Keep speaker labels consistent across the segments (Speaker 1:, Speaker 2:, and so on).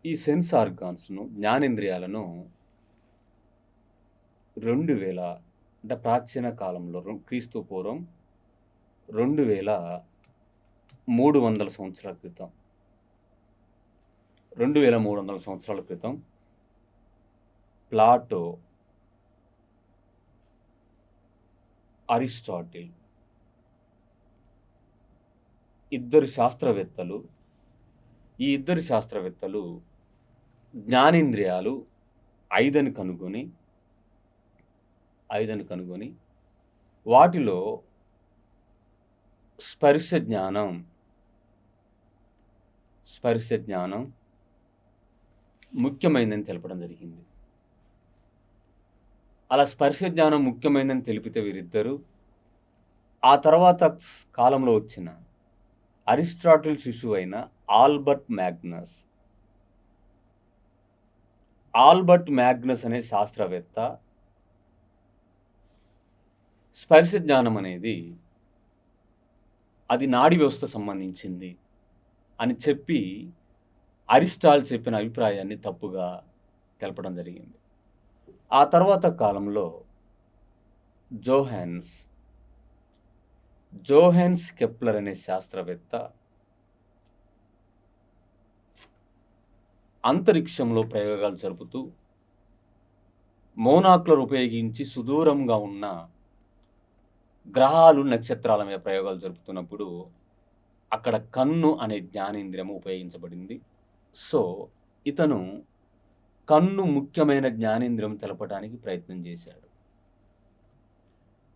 Speaker 1: ఈ సెన్స్ ఆర్గాన్స్‌ను, జ్ఞానేంద్రియాలను 2000 అంటే ప్రాచీన కాలంలో క్రీస్తు పూర్వం 2300 సంవత్సరాల క్రితం 2300 సంవత్సరాల క్రితం ప్లాటో, అరిస్టాటిల్ ఇద్దరు శాస్త్రవేత్తలు ఈ ఇద్దరు శాస్త్రవేత్తలు జ్ఞానేంద్రియాలు 5 అని కనుగొని వాటిలో స్పర్శ జ్ఞానం ముఖ్యమైనదని తెలపడం జరిగింది. అలా స్పర్శ జ్ఞానం ముఖ్యమైనదని తెలిపితే వీరిద్దరూ ఆ తర్వాత కాలంలో వచ్చిన అరిస్టాటిల్ శిశువైన ఆల్బర్ట్ మ్యాగ్నస్ అనే శాస్త్రవేత్త స్పర్శ జ్ఞానం అనేది అది నాడీ వ్యవస్థ సంబంధించింది అని చెప్పి అరిస్టాటిల్ చెప్పిన అభిప్రాయాన్ని తప్పుగా తెలపడం జరిగింది. ఆ తర్వాత కాలంలో జోహాన్స్ కెప్లర్ అనే శాస్త్రవేత్త అంతరిక్షంలో ప్రయోగాలు జరుపుతూ మోనాక్యులర్ ఉపయోగించి సుదూరంగా ఉన్న గ్రహాలు, నక్షత్రాల మీద ప్రయోగాలు జరుపుతున్నప్పుడు అక్కడ కన్ను అనే జ్ఞానేంద్రియము ఉపయోగించబడింది. సో ఇతను కన్ను ముఖ్యమైన జ్ఞానేంద్రియం తెలపడానికి ప్రయత్నం చేశాడు.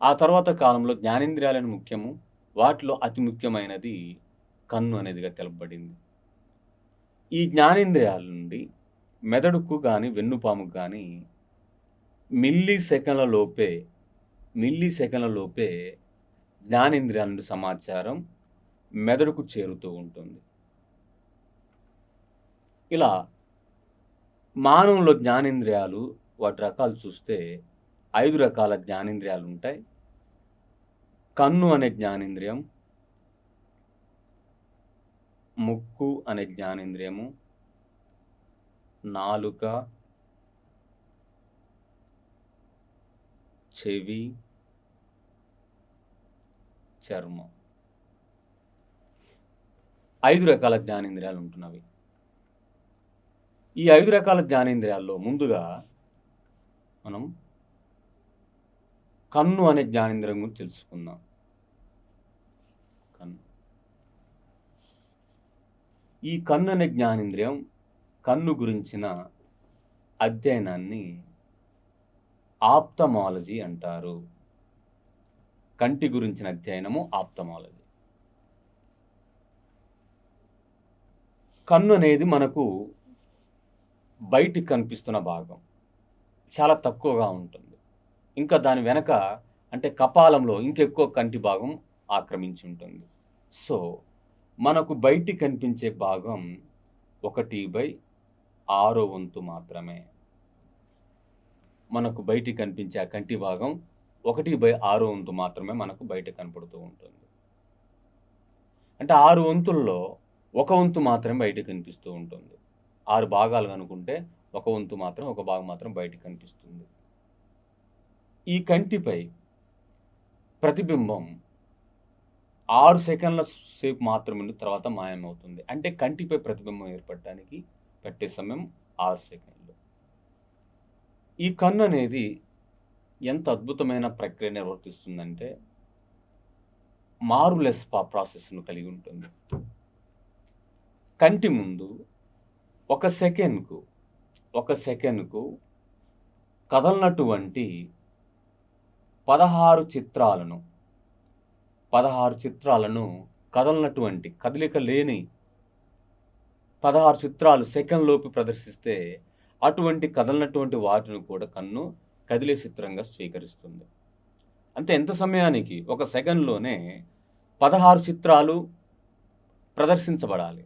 Speaker 1: ఆ తర్వాత కాలంలో జ్ఞానేంద్రియాలను ముఖ్యము, వాటిలో అతి ముఖ్యమైనది కన్ను అనేదిగా తెలపబడింది. ఈ జ్ఞానేంద్రియాల నుండి మెదడుకు కానీ వెన్నుపాముకు కానీ మిల్లీ సెకన్ల లోపే జ్ఞానేంద్రియాల నుండి సమాచారం మెదడుకు చేరుతూ ఉంటుంది. ఇలా మానవుల్లో జ్ఞానేంద్రియాలు వాటి రకాలు చూస్తే 5 రకాల జ్ఞానేంద్రియాలు ఉంటాయి. కన్ను అనే జ్ఞానేంద్రియం, ముక్కు అనే జ్ఞానేంద్రియము, నాలుక, చెవి, చర్మం. 5 రకాల జ్ఞానేంద్రియాలు ఉంటున్నవి. ఈ 5 రకాల జ్ఞానేంద్రియాల్లో ముందుగా మనం కన్ను అనే జ్ఞానేంద్రియం గురించి తెలుసుకుందాం. ఈ కన్ను అనే జ్ఞానేంద్రియం, కన్ను గురించిన అధ్యయనాన్ని ఆప్థమాలజీ అంటారు. కంటి గురించిన అధ్యయనము ఆప్థమాలజీ. కన్ను అనేది మనకు బయటికి కనిపిస్తున్న భాగం, చాలా తక్కువగా ఉంటుంది. ఇంకా దాని వెనక అంటే కపాలంలో ఇంకెక్కువ కంటి భాగం ఆక్రమించి ఉంటుంది. సో మనకు బయటికి కనిపించే భాగం 1/6 మాత్రమే. మనకు బయటికి కనిపించే ఆ కంటి భాగం 1/6 మాత్రమే మనకు బయట కనపడుతూ ఉంటుంది. అంటే 6 వంతుల్లో 1 వంతు మాత్రమే బయటకు కనిపిస్తూ ఉంటుంది. 6 భాగాలు అనుకుంటే 1 వంతు మాత్రం, 1 భాగం మాత్రం బయటకు కనిపిస్తుంది. ఈ కంటిపై ప్రతిబింబం 6 సెకండ్ల సేపు మాత్రమే తర్వాత మాయమవుతుంది. అంటే కంటిపై ప్రతిబింబం ఏర్పడటానికి పట్టే సమయం 6 సెకండ్లు. ఈ కన్ను అనేది ఎంత అద్భుతమైన ప్రక్రియ నిర్వర్తిస్తుందంటే మారులెస్ ప్రాసెస్ను కలిగి ఉంటుంది. కంటి ముందు ఒక సెకండ్కు కదలనటువంటి 16 చిత్రాలను కదలనటువంటి, కదలిక లేని 16 చిత్రాలు సెకండ్ లోపు ప్రదర్శిస్తే అటువంటి కదలనటువంటి వాటిని కూడా కన్ను కదిలే చిత్రంగా స్వీకరిస్తుంది. అంటే ఎంత సమయానికి? 1 సెకండ్లోనే 16 చిత్రాలు ప్రదర్శించబడాలి.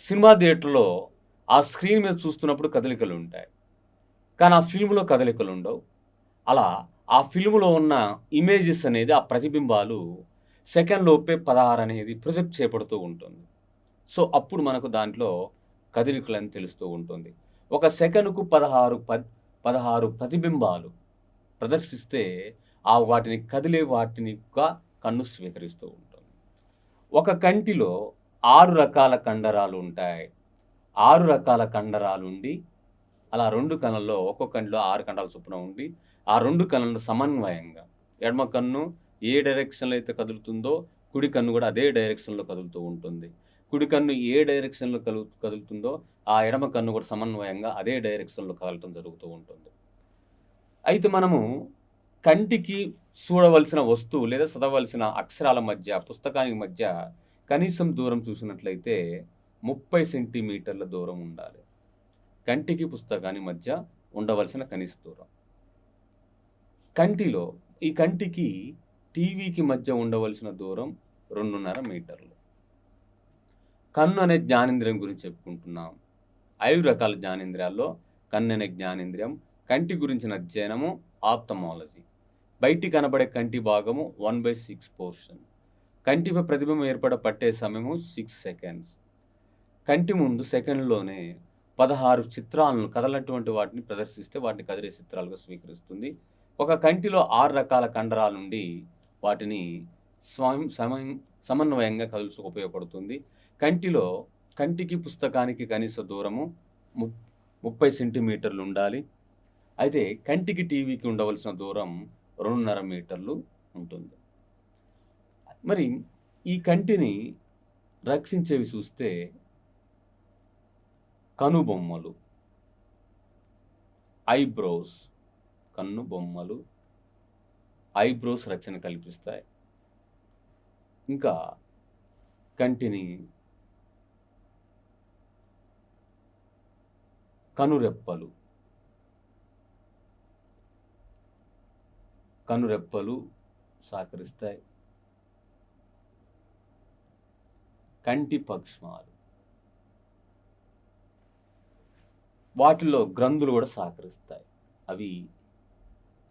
Speaker 1: సినిమా థియేటర్లో ఆ స్క్రీన్ మీద చూస్తున్నప్పుడు కదలికలు ఉంటాయి, కానీ ఆ ఫిల్మ్లో కదలికలు ఉండవు. అలా ఆ ఫిల్మ్లో ఉన్న ఇమేజెస్ అనేది, ఆ ప్రతిబింబాలు సెకండ్ లోపే 16 అనేది ప్రొజెక్ట్ చేయబడుతూ ఉంటుంది. సో అప్పుడు మనకు దాంట్లో కదలికలని తెలుస్తూ ఉంటుంది. ఒక సెకనుకు 16 ప్రతిబింబాలు ప్రదర్శిస్తే వాటిని కదిలే వాటినిగా కన్ను స్వీకరిస్తూ ఉంటుంది. ఒక కంటిలో 6 రకాల కండరాలు ఉంటాయి. 6 రకాల కండరాలుండి అలా 2 కళ్ళల్లో ఒక్కో కంటిలో 6 కండరాల చొప్పున ఉండి, ఆ 2 కళ్ళను సమన్వయంగా ఎడమ కన్ను ఏ డైరెక్షన్‌లో అయితే కదులుతుందో, కుడి కన్ను కూడా అదే డైరెక్షన్‌లో కదులుతూ ఉంటుంది. కుడి కన్ను ఏ డైరెక్షన్‌లో కదులుతుందో, ఆ ఎడమ కన్ను కూడా సమన్వయంగా అదే డైరెక్షన్‌లో కదలటం జరుగుతూ ఉంటుంది. అయితే మనము కంటికి చూడవలసిన వస్తువు లేదా చదవవలసిన అక్షరాల మధ్య, పుస్తకానికి మధ్య కనీసం దూరం చూసినట్లయితే 30 సెంటీమీటర్ల దూరం ఉండాలి. కంటికి, పుస్తకానికి మధ్య ఉండవలసిన కనీస దూరం. ఈ కంటికి టీవీకి మధ్య ఉండవలసిన దూరం 2.5 మీటర్లు. కన్ను అనే జ్ఞానేంద్రియం గురించి చెప్పుకుంటున్నాం. 5 రకాల జ్ఞానేంద్రియాల్లో కన్ను అనే జ్ఞానేంద్రియం, కంటి గురించిన అధ్యయనము ఆప్థమాలజీ. బయటికి కనబడే కంటి భాగము 1/6 పోర్షన్. కంటిపై ప్రతిబింబం పట్టే సమయము 6 సెకండ్స్. కంటి ముందు సెకండ్లోనే 16 చిత్రాలను కదలనటువంటి వాటిని ప్రదర్శిస్తే వాటిని కదిలే చిత్రాలుగా స్వీకరిస్తుంది. ఒక కంటిలో 6 రకాల కండరాల నుండి వాటిని సమన్వయంగా కదుల్చుకు ఉపయోగపడుతుంది. కంటికి పుస్తకానికి కనీస దూరము 30 సెంటీమీటర్లు ఉండాలి. అయితే కంటికి టీవీకి ఉండవలసిన దూరం 2.5 మీటర్లు ఉంటుంది. మరి ఈ కంటిని రక్షించేవి చూస్తే కనుబొమ్మలు, ఐబ్రోస్, కన్నుబొమ్మలు, ఐబ్రోస్ రక్షణ కల్పిస్తాయి. ఇంకా కంటిని కనురెప్పలు సహకరిస్తాయి. కంటి పక్ష్మాలు, వాటిలో గ్రంథులు కూడా సహకరిస్తాయి. అవి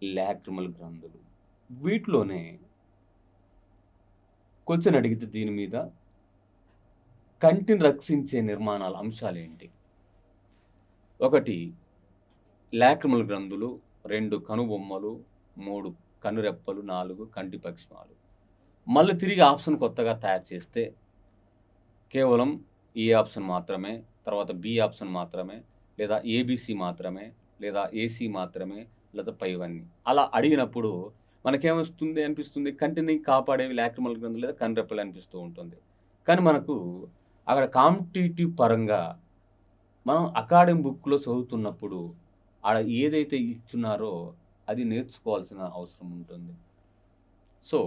Speaker 1: లాక్రిమల్ గ్రంథులు. వీటిలోనే కొంచెం అడిగితే దీని మీద కంటిని రక్షించే నిర్మాణాల అంశాలేంటి? 1 లాక్రిమల్ గ్రంథులు, 2 కనుబొమ్మలు, 3 కనురెప్పలు, 4 కంటి పక్ష్మాలు. మళ్ళీ తిరిగి ఆప్షన్ కొత్తగా తయారు చేస్తే కేవలం ఏ ఆప్షన్ మాత్రమే, తర్వాత బి ఆప్షన్ మాత్రమే, లేదా ఏబిసి మాత్రమే, లేదా ఏసీ మాత్రమే, లేదా పైవన్నీ అలా అడిగినప్పుడు అనిపిస్తుంది కంటిని కాపాడేవి లాక్రిమల్ గ్రంథులు లేదా కనురెప్పలు అనిపిస్తూ ఉంటుంది. కానీ మనకు అక్కడ కాంపిటేటివ్ పరంగా మనం అకాడమిక్ బుక్లో చదువుతున్నప్పుడు ఆడ ఏదైతే ఇస్తున్నారో అది నేర్చుకోవాల్సిన అవసరం ఉంటుంది. సో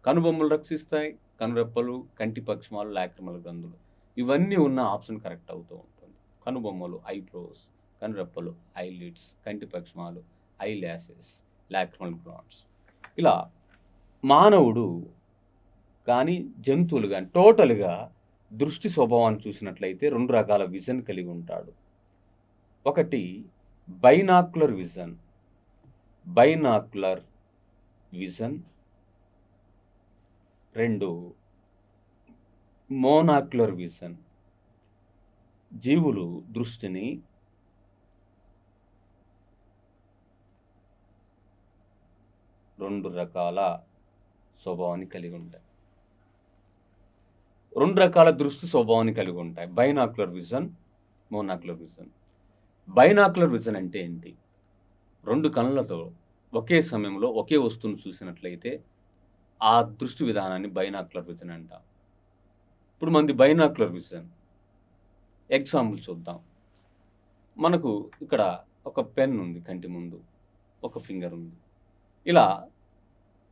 Speaker 1: కనుబొమ్మలు రక్షిస్తాయి, కనురెప్పలు, కంటి పక్ష్మాలు, లాక్రిమల్ గ్రంథులు ఇవన్నీ ఉన్న ఆప్షన్ కరెక్ట్ అవుతూ ఉంటుంది. కనుబొమ్మలు ఐబ్రోస్, కనురెప్పలు ఐలిడ్స్, కంటి పక్ష్మాలు ఐ ల్యాషెస్, లాక్రిమల్ గ్లాండ్స్. ఇలా మానవుడు కానీ జంతువులు కానీ టోటల్గా దృష్టి స్వభావాన్ని చూసినట్లయితే 2 రకాల విజన్ కలిగి ఉంటాడు. 1 బైనాక్యులర్ విజన్, 2 మోనాక్యులర్ విజన్. జీవులు దృష్టిని రెండు రకాల స్వభావాన్ని కలిగి ఉంటాయి. 2 రకాల దృష్టి స్వభావాన్ని కలిగి ఉంటాయి. Binocular vision, monocular vision. Binocular vision అంటే ఏంటి? 2 కళ్ళతో ఒకే సమయంలో ఒకే వస్తువును చూసినట్లయితే ఆ దృష్టి విధానాన్ని బైనాక్యులర్ విజన్ అంటాం. ఇప్పుడు మనది బైనాక్యులర్ విజన్. ఎగ్జాంపుల్ చూద్దాం. మనకు ఇక్కడ ఒక పెన్ ఉంది కంటి ముందు, ఒక ఫింగర్ ఉంది. ఇలా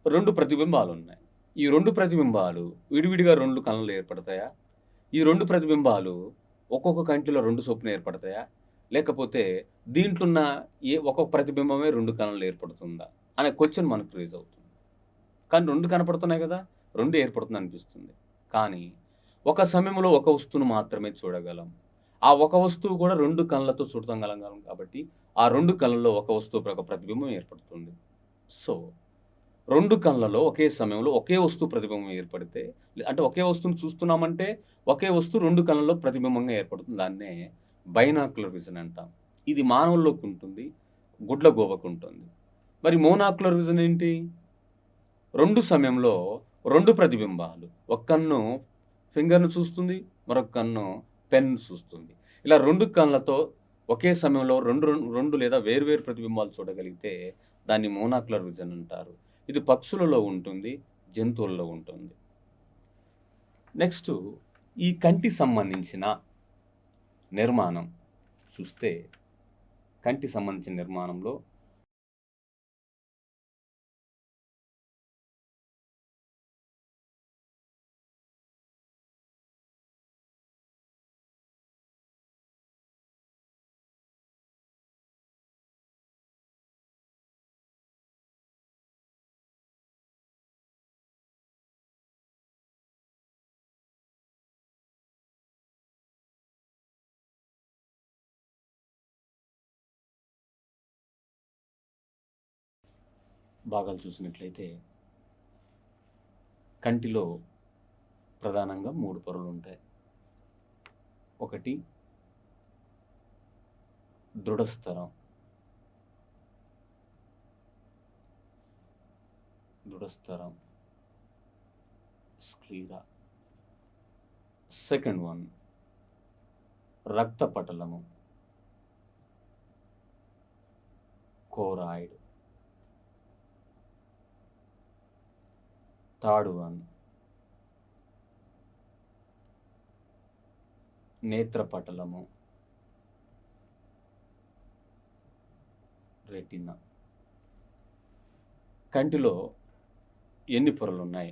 Speaker 1: 2 ప్రతిబింబాలు ఉన్నాయి. ఈ 2 ప్రతిబింబాలు విడివిడిగా 2 కళ్ళలో ఏర్పడతాయా? ఈ 2 ప్రతిబింబాలు ఒక్కొక్క కంటిలో 2 చొప్పున ఏర్పడతాయా? లేకపోతే దీంట్లో ఉన్న ఒక్కొక్క ప్రతిబింబమే 2 కళ్ళలో ఏర్పడుతుందా అనే క్వశ్చన్ మనకు రేజ్ అవుతుంది. కానీ 2 కనపడుతున్నాయి కదా, 2 ఏర్పడుతుంది అనిపిస్తుంది. కానీ ఒక సమయంలో ఒక వస్తువును మాత్రమే చూడగలం. ఆ ఒక వస్తువు కూడా 2 కళ్ళతో చూడగలం కాబట్టి ఆ 2 కళ్ళలో ఒక వస్తువు ఒక ప్రతిబింబం ఏర్పడుతుంది. సో 2 కళ్ళలో ఒకే సమయంలో ఒకే వస్తువు ప్రతిబింబం ఏర్పడితే, అంటే ఒకే వస్తువును చూస్తున్నామంటే ఒకే వస్తువు 2 కళ్ళలో ప్రతిబింబంగా ఏర్పడుతుంది. దాన్నే బైనాక్యులర్ విజన్ అంటాం. ఇది మానవుల్లోకి ఉంటుంది, గుడ్లగూబకు ఉంటుంది. మరి మోనాక్యులర్ విజన్ ఏంటి? 2 సమయంలో 2 ప్రతిబింబాలు. ఒక కన్ను ఫింగర్‌ని చూస్తుంది, మరొక కన్ను పెన్‌ని చూస్తుంది. ఇలా 2 కళ్ళతో ఒకే సమయంలో 2 లేదా వేర్వేరు ప్రతిబింబాలు చూడగలిగితే దాన్ని మోనాక్యులర్ విజన్ అంటారు. ఇది పక్షులలో ఉంటుంది, జంతువుల్లో ఉంటుంది. నెక్స్టు ఈ కంటికి సంబంధించిన నిర్మాణం చూస్తే, కంటికి సంబంధించిన నిర్మాణంలో భాగాలు చూసినట్లయితే కంటిలో ప్రధానంగా 3 పొరలుంటాయి. ఒకటి దృఢస్థరం. స్క్లీరా. సెకండ్ వన్ రక్తపటలము, కోరాయిడ్. థర్డ్ వన్ నేత్రపటలము, రెటినా. కంటిలో ఎన్ని పొరలు ఉన్నాయి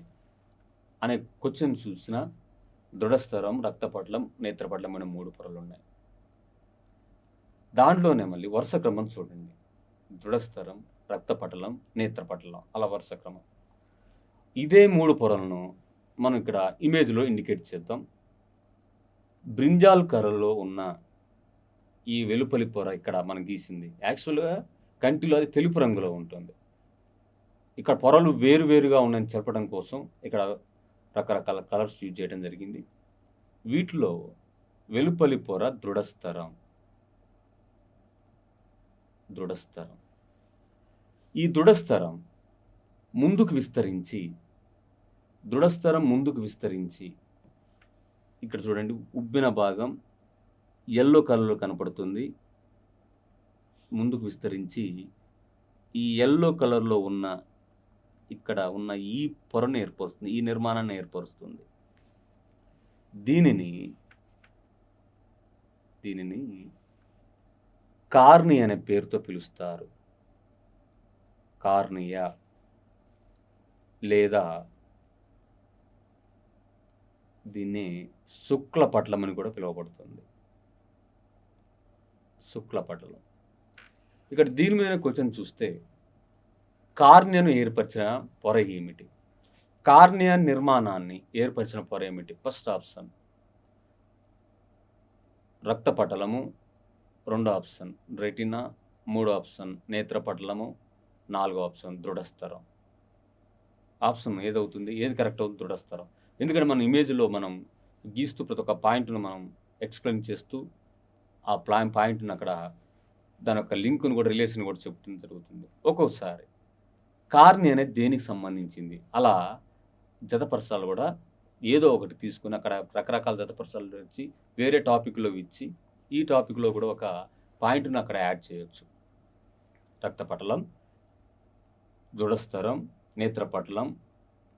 Speaker 1: అనే క్వశ్చన్ చూసిన దృఢస్థరం, రక్తపటలం, నేత్రపటలం అనే 3 పొరలు ఉన్నాయి. దాంట్లోనే మళ్ళీ వరుస క్రమం చూడండి. దృఢస్థరం, రక్తపటలం, నేత్రపటలం, అలా వరుస క్రమం. ఇదే 3 పొరలను మనం ఇక్కడ ఇమేజ్లో ఇండికేట్ చేద్దాం. బ్రింజాల్ కర్రలో ఉన్న ఈ వెలుపలి పొర ఇక్కడ మనం గీసింది యాక్చువల్గా కంటిలో అది తెలుపు రంగులో ఉంటుంది. ఇక్కడ పొరలు వేరువేరుగా ఉన్నాయని చెప్పడం కోసం ఇక్కడ రకరకాల కలర్స్ యూజ్ చేయడం జరిగింది. వీటిలో వెలుపలి పొర దృఢస్థరం. ఈ దృఢస్థరం ముందుకు విస్తరించి ఇక్కడ చూడండి, ఉబ్బిన భాగం ఎల్లో కలర్లో కనపడుతుంది. ముందుకు విస్తరించి ఈ ఎల్లో కలర్లో ఉన్న ఇక్కడ ఉన్న ఈ పొరను ఏర్పరుస్తుంది, ఈ నిర్మాణాన్ని ఏర్పరుస్తుంది. దీనిని కార్నియా అనే పేరుతో పిలుస్తారు. కార్నియా లేదా దీన్ని శుక్లపటలం అని కూడా పిలువబడుతుంది. శుక్లపటలం. ఇక్కడ దీని మీద క్వశ్చన్ చూస్తే కార్నియాను ఏర్పరిచిన పొర ఏమిటి? కార్నియా నిర్మాణాన్ని ఏర్పరిచిన పొర ఏమిటి? ఫస్ట్ ఆప్షన్ రక్తపటలము, 2వ ఆప్షన్ రెటినా, 3వ ఆప్షన్ నేత్రపటలము, 4వ ఆప్షన్ దృఢస్థరం. ఆప్షన్ ఏదవుతుంది? ఏది కరెక్ట్ అవుతుంది? దృఢస్థరం. ఎందుకంటే మన ఇమేజ్లో మనం గీస్తూ ప్రతి ఒక్క పాయింట్ను మనం ఎక్స్ప్లెయిన్ చేస్తూ ఆ పాయింట్ని అక్కడ దాని యొక్క లింక్ను కూడా, రిలేషన్ కూడా చెప్పడం జరుగుతుంది. ఒక్కోసారి కార్నియా అనేది దేనికి సంబంధించింది అలా జతపరచాలు కూడా ఏదో ఒకటి తీసుకుని అక్కడ రకరకాల జతపరచాలు వచ్చి వేరే టాపిక్లో ఇచ్చి ఈ టాపిక్లో కూడా ఒక పాయింట్ను అక్కడ యాడ్ చేయొచ్చు. రక్తపటలం, దృఢస్థరం, నేత్రపటలం,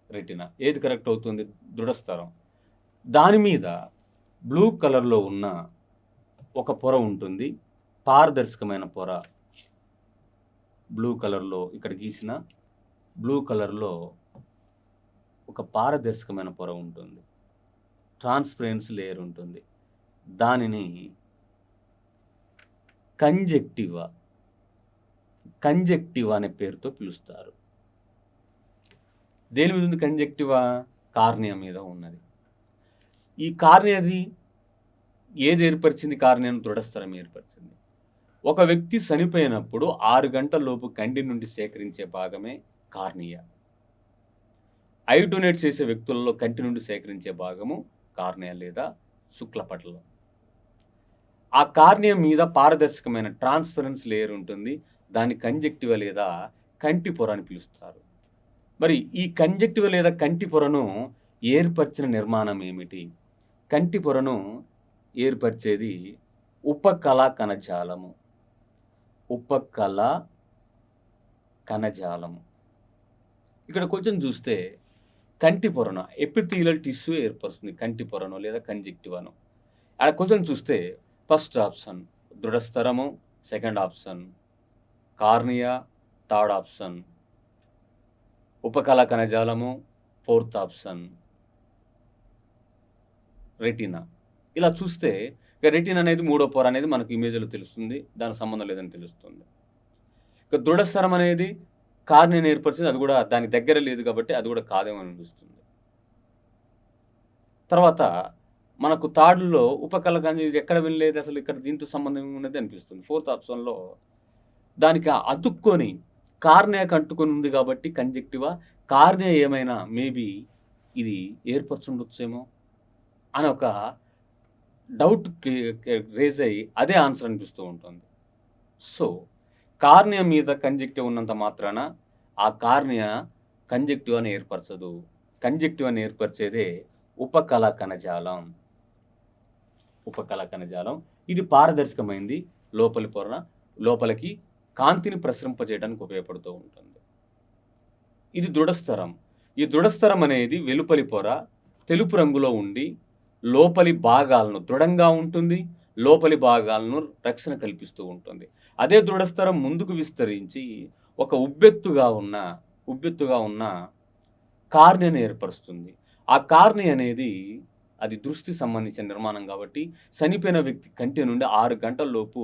Speaker 1: రెటినా. ఏది కరెక్ట్ అవుతుంది? దృఢస్థరం. దాని మీద బ్లూ కలర్లో ఉన్న ఒక పొర ఉంటుంది, పారదర్శకమైన పొర. బ్లూ కలర్లో ఇక్కడ గీసిన బ్లూ కలర్లో ఒక పారదర్శకమైన పొర ఉంటుంది, ట్రాన్స్పరెన్సీ లేయర్ ఉంటుంది. దానిని కంజెక్టివా అనే పేరుతో పిలుస్తారు. దేని మీద ఉంది కంజెక్టివా? కార్నియా మీద ఉన్నది. ఈ కార్నియాది ఏది ఏర్పరిచింది? కార్నియాను దృఢస్థరం ఏర్పరిచింది. ఒక వ్యక్తి చనిపోయినప్పుడు 6 గంటల లోపు కంటి నుండి సేకరించే భాగమే కార్నియా. ఐ డొనేట్ చేసే వ్యక్తులలో కంటి నుండి సేకరించే భాగము కార్నియా లేదా శుక్లపటలం. ఆ కార్నియా మీద పారదర్శకమైన ట్రాన్స్‌పరెన్స్ లేయర్ ఉంటుంది. దాన్ని కంజక్టివా లేదా కంటి పొర అని పిలుస్తారు. మరి ఈ కంజక్టివా లేదా కంటి పొరను ఏర్పరిచిన నిర్మాణం ఏమిటి? కంటి పొరను ఏర్పరిచేది ఉపకళా కణజాలము. ఉపకళా కణజాలము. ఇక్కడ కొంచెం చూస్తే కంటి పొరను ఎపిథీలియల్ టిష్యూ ఏర్పరుస్తుంది. కంటి పొరను లేదా కంజక్టివాను. ఆడ కొంచెం చూస్తే ఫస్ట్ ఆప్షన్ దృఢస్థరము, second option cornea, third option ఉపకళా కణజాలము, ఫోర్త్ ఆప్షన్ రెటీనా. ఇలా చూస్తే ఇక రెటీనా అనేది మూడో పొర అనేది మనకు ఇమేజ్‌లో తెలుస్తుంది. దానికి సంబంధం లేదని తెలుస్తుంది. ఇక దృఢస్థరం అనేది కార్నియాని ఏర్పరిచింది. అది కూడా దానికి దగ్గర లేదు కాబట్టి అది కూడా కాదేమో అనిపిస్తుంది. తర్వాత మనకు థర్డ్‌లో ఉపకళా కణజాలం ఇది ఎక్కడ వినలేదు అసలు ఇక్కడ దీంతో సంబంధం ఉన్నది అనిపిస్తుంది. ఫోర్త్ ఆప్షన్‌లో దానికి అతుక్కొని కార్నియాకి అంటుకొని ఉంది కాబట్టి కంజక్టివా, కార్నియా ఏమైనా మేబీ ఇది ఏర్పరచుండొచ్చేమో అని ఒక డౌట్ రేజ్ అయ్యి అదే ఆన్సర్ అనిపిస్తూ ఉంటుంది. సో, కార్నియా మీద కంజక్టివ్ ఉన్నంత మాత్రాన ఆ కార్నియా కంజక్టివాని ఏర్పరచదు. కంజక్టివాని ఏర్పరిచేదే ఉపకళా కణజాలం. ఉపకళా కణజాలం. ఇది పారదర్శకమైంది. లోపలికి కాంతిని ప్రసరింపజేయడానికి ఉపయోగపడుతూ ఉంటుంది. ఇది దృఢస్థరం. ఈ దృఢస్థరం అనేది వెలుపలి పొర తెలుపు రంగులో ఉండి లోపలి భాగాలను దృఢంగా ఉంటుంది. లోపలి భాగాలను రక్షణ కల్పిస్తూ ఉంటుంది. అదే దృఢస్థరం ముందుకు విస్తరించి ఒక ఉబ్బెత్తుగా ఉన్న కార్నియాని ఏర్పరుస్తుంది. ఆ కార్నియా అనేది అది దృష్టి సంబంధించిన నిర్మాణం కాబట్టి చనిపోయిన వ్యక్తి కంటి నుండి 6 గంటల లోపు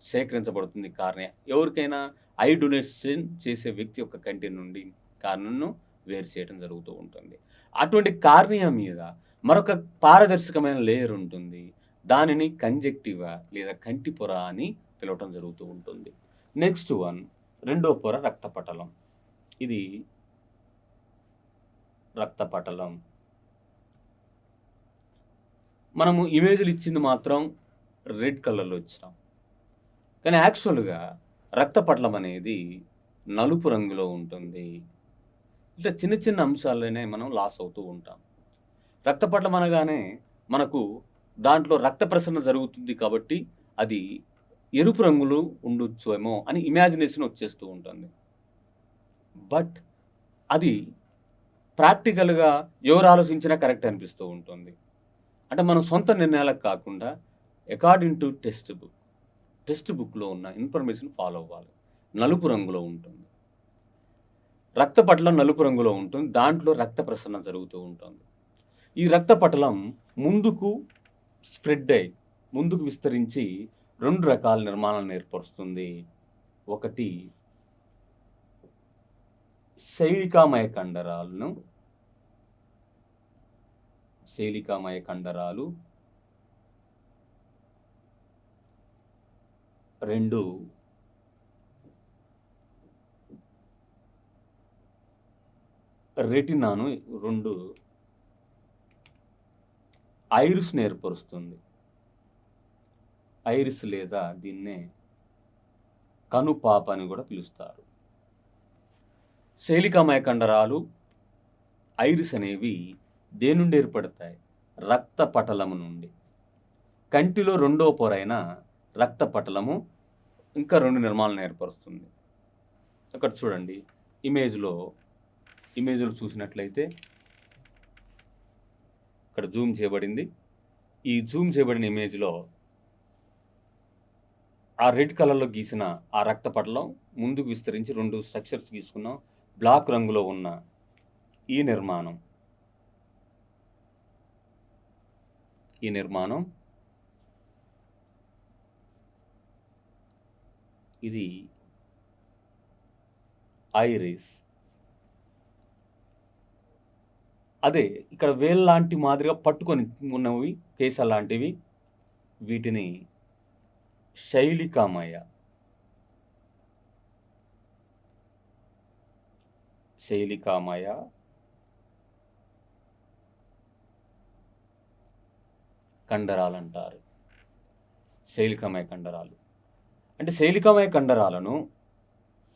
Speaker 1: సేకరించబడుతుంది కార్నియా. ఎవరికైనా ఐ డొనేషన్ చేసే వ్యక్తి యొక్క కంటి నుండి కార్నియాను వేరు చేయడం జరుగుతూ ఉంటుంది. అటువంటి కార్నియా మీద మరొక పారదర్శకమైన లేయర్ ఉంటుంది. దానిని కంజక్టివా లేదా కంటి పొర అని పిలవటం జరుగుతూ ఉంటుంది. నెక్స్ట్ వన్ రెండో పొర రక్తపటలం. ఇది రక్తపటలం. మనము ఇమేజ్‌లు ఇచ్చింది మాత్రం రెడ్ కలర్‌లో ఇచ్చినాం. కానీ యాక్చువల్‌గా రక్తపటలం అనేది నలుపు రంగులో ఉంటుంది. ఇట్లా చిన్న చిన్న అంశాలనే మనం లాస్ అవుతూ ఉంటాం. రక్తపటలం అనగానే మనకు దాంట్లో రక్త ప్రసరణ జరుగుతుంది కాబట్టి అది ఎరుపు రంగులో ఉండొచ్చేమో అని ఇమాజినేషన్ వచ్చేస్తూ ఉంటుంది. బట్ అది ప్రాక్టికల్‌గా ఎవరు ఆలోచించినా కరెక్ట్ అనిపిస్తూ ఉంటుంది. అంటే మనం సొంత నిర్ణయాలకు కాకుండా అకార్డింగ్ టు టెక్స్ట్ బుక్‌లో ఉన్న ఇన్ఫర్మేషన్ ఫాలో అవ్వాలి. నలుపు రంగులో ఉంటుంది. రక్తపటలం నలుపు రంగులో ఉంటుంది. దాంట్లో రక్త ప్రసరణ జరుగుతూ ఉంటుంది. ఈ రక్తపటలం ముందుకు స్ప్రెడ్ అయ్యి ముందుకు విస్తరించి 2 రకాల నిర్మాణాలను ఏర్పరుస్తుంది. ఒకటి శైలికామయ కండరాలు. 2 రెటినాను 2 ఐరిస్‌ని ఏర్పరుస్తుంది. ఐరిస్ లేదా దీన్నే కనుపాప అని కూడా పిలుస్తారు. శైలికామయ కండరాలు, ఐరిస్ అనేవి దేని నుండి ఏర్పడతాయి? రక్తపటలము నుండి. కంటిలో రెండో పొరైన రక్తపటలము ఇంకా 2 నిర్మాణాలను ఏర్పరుస్తుంది. అక్కడ చూడండి ఇమేజ్‌లో చూసినట్లయితే ఇక్కడ జూమ్ చేయబడింది. ఈ జూమ్ చేయబడిన ఇమేజ్‌లో ఆ రెడ్ కలర్‌లో గీసిన ఆ రక్తపటలం ముందుకు విస్తరించి 2 స్ట్రక్చర్స్ గీసుకున్నాం. బ్లాక్ రంగులో ఉన్న ఈ నిర్మాణం ఇది ఐరిస్. అదే ఇక్కడ వేలు లాంటి మాదిరిగా పట్టుకొని ఉన్నవి కేశాలు లాంటివి వీటిని శైలికామయ కండరాలు అంటారు. శైలికమయ కండరాలు. అంటే శైలికమయ కండరాలను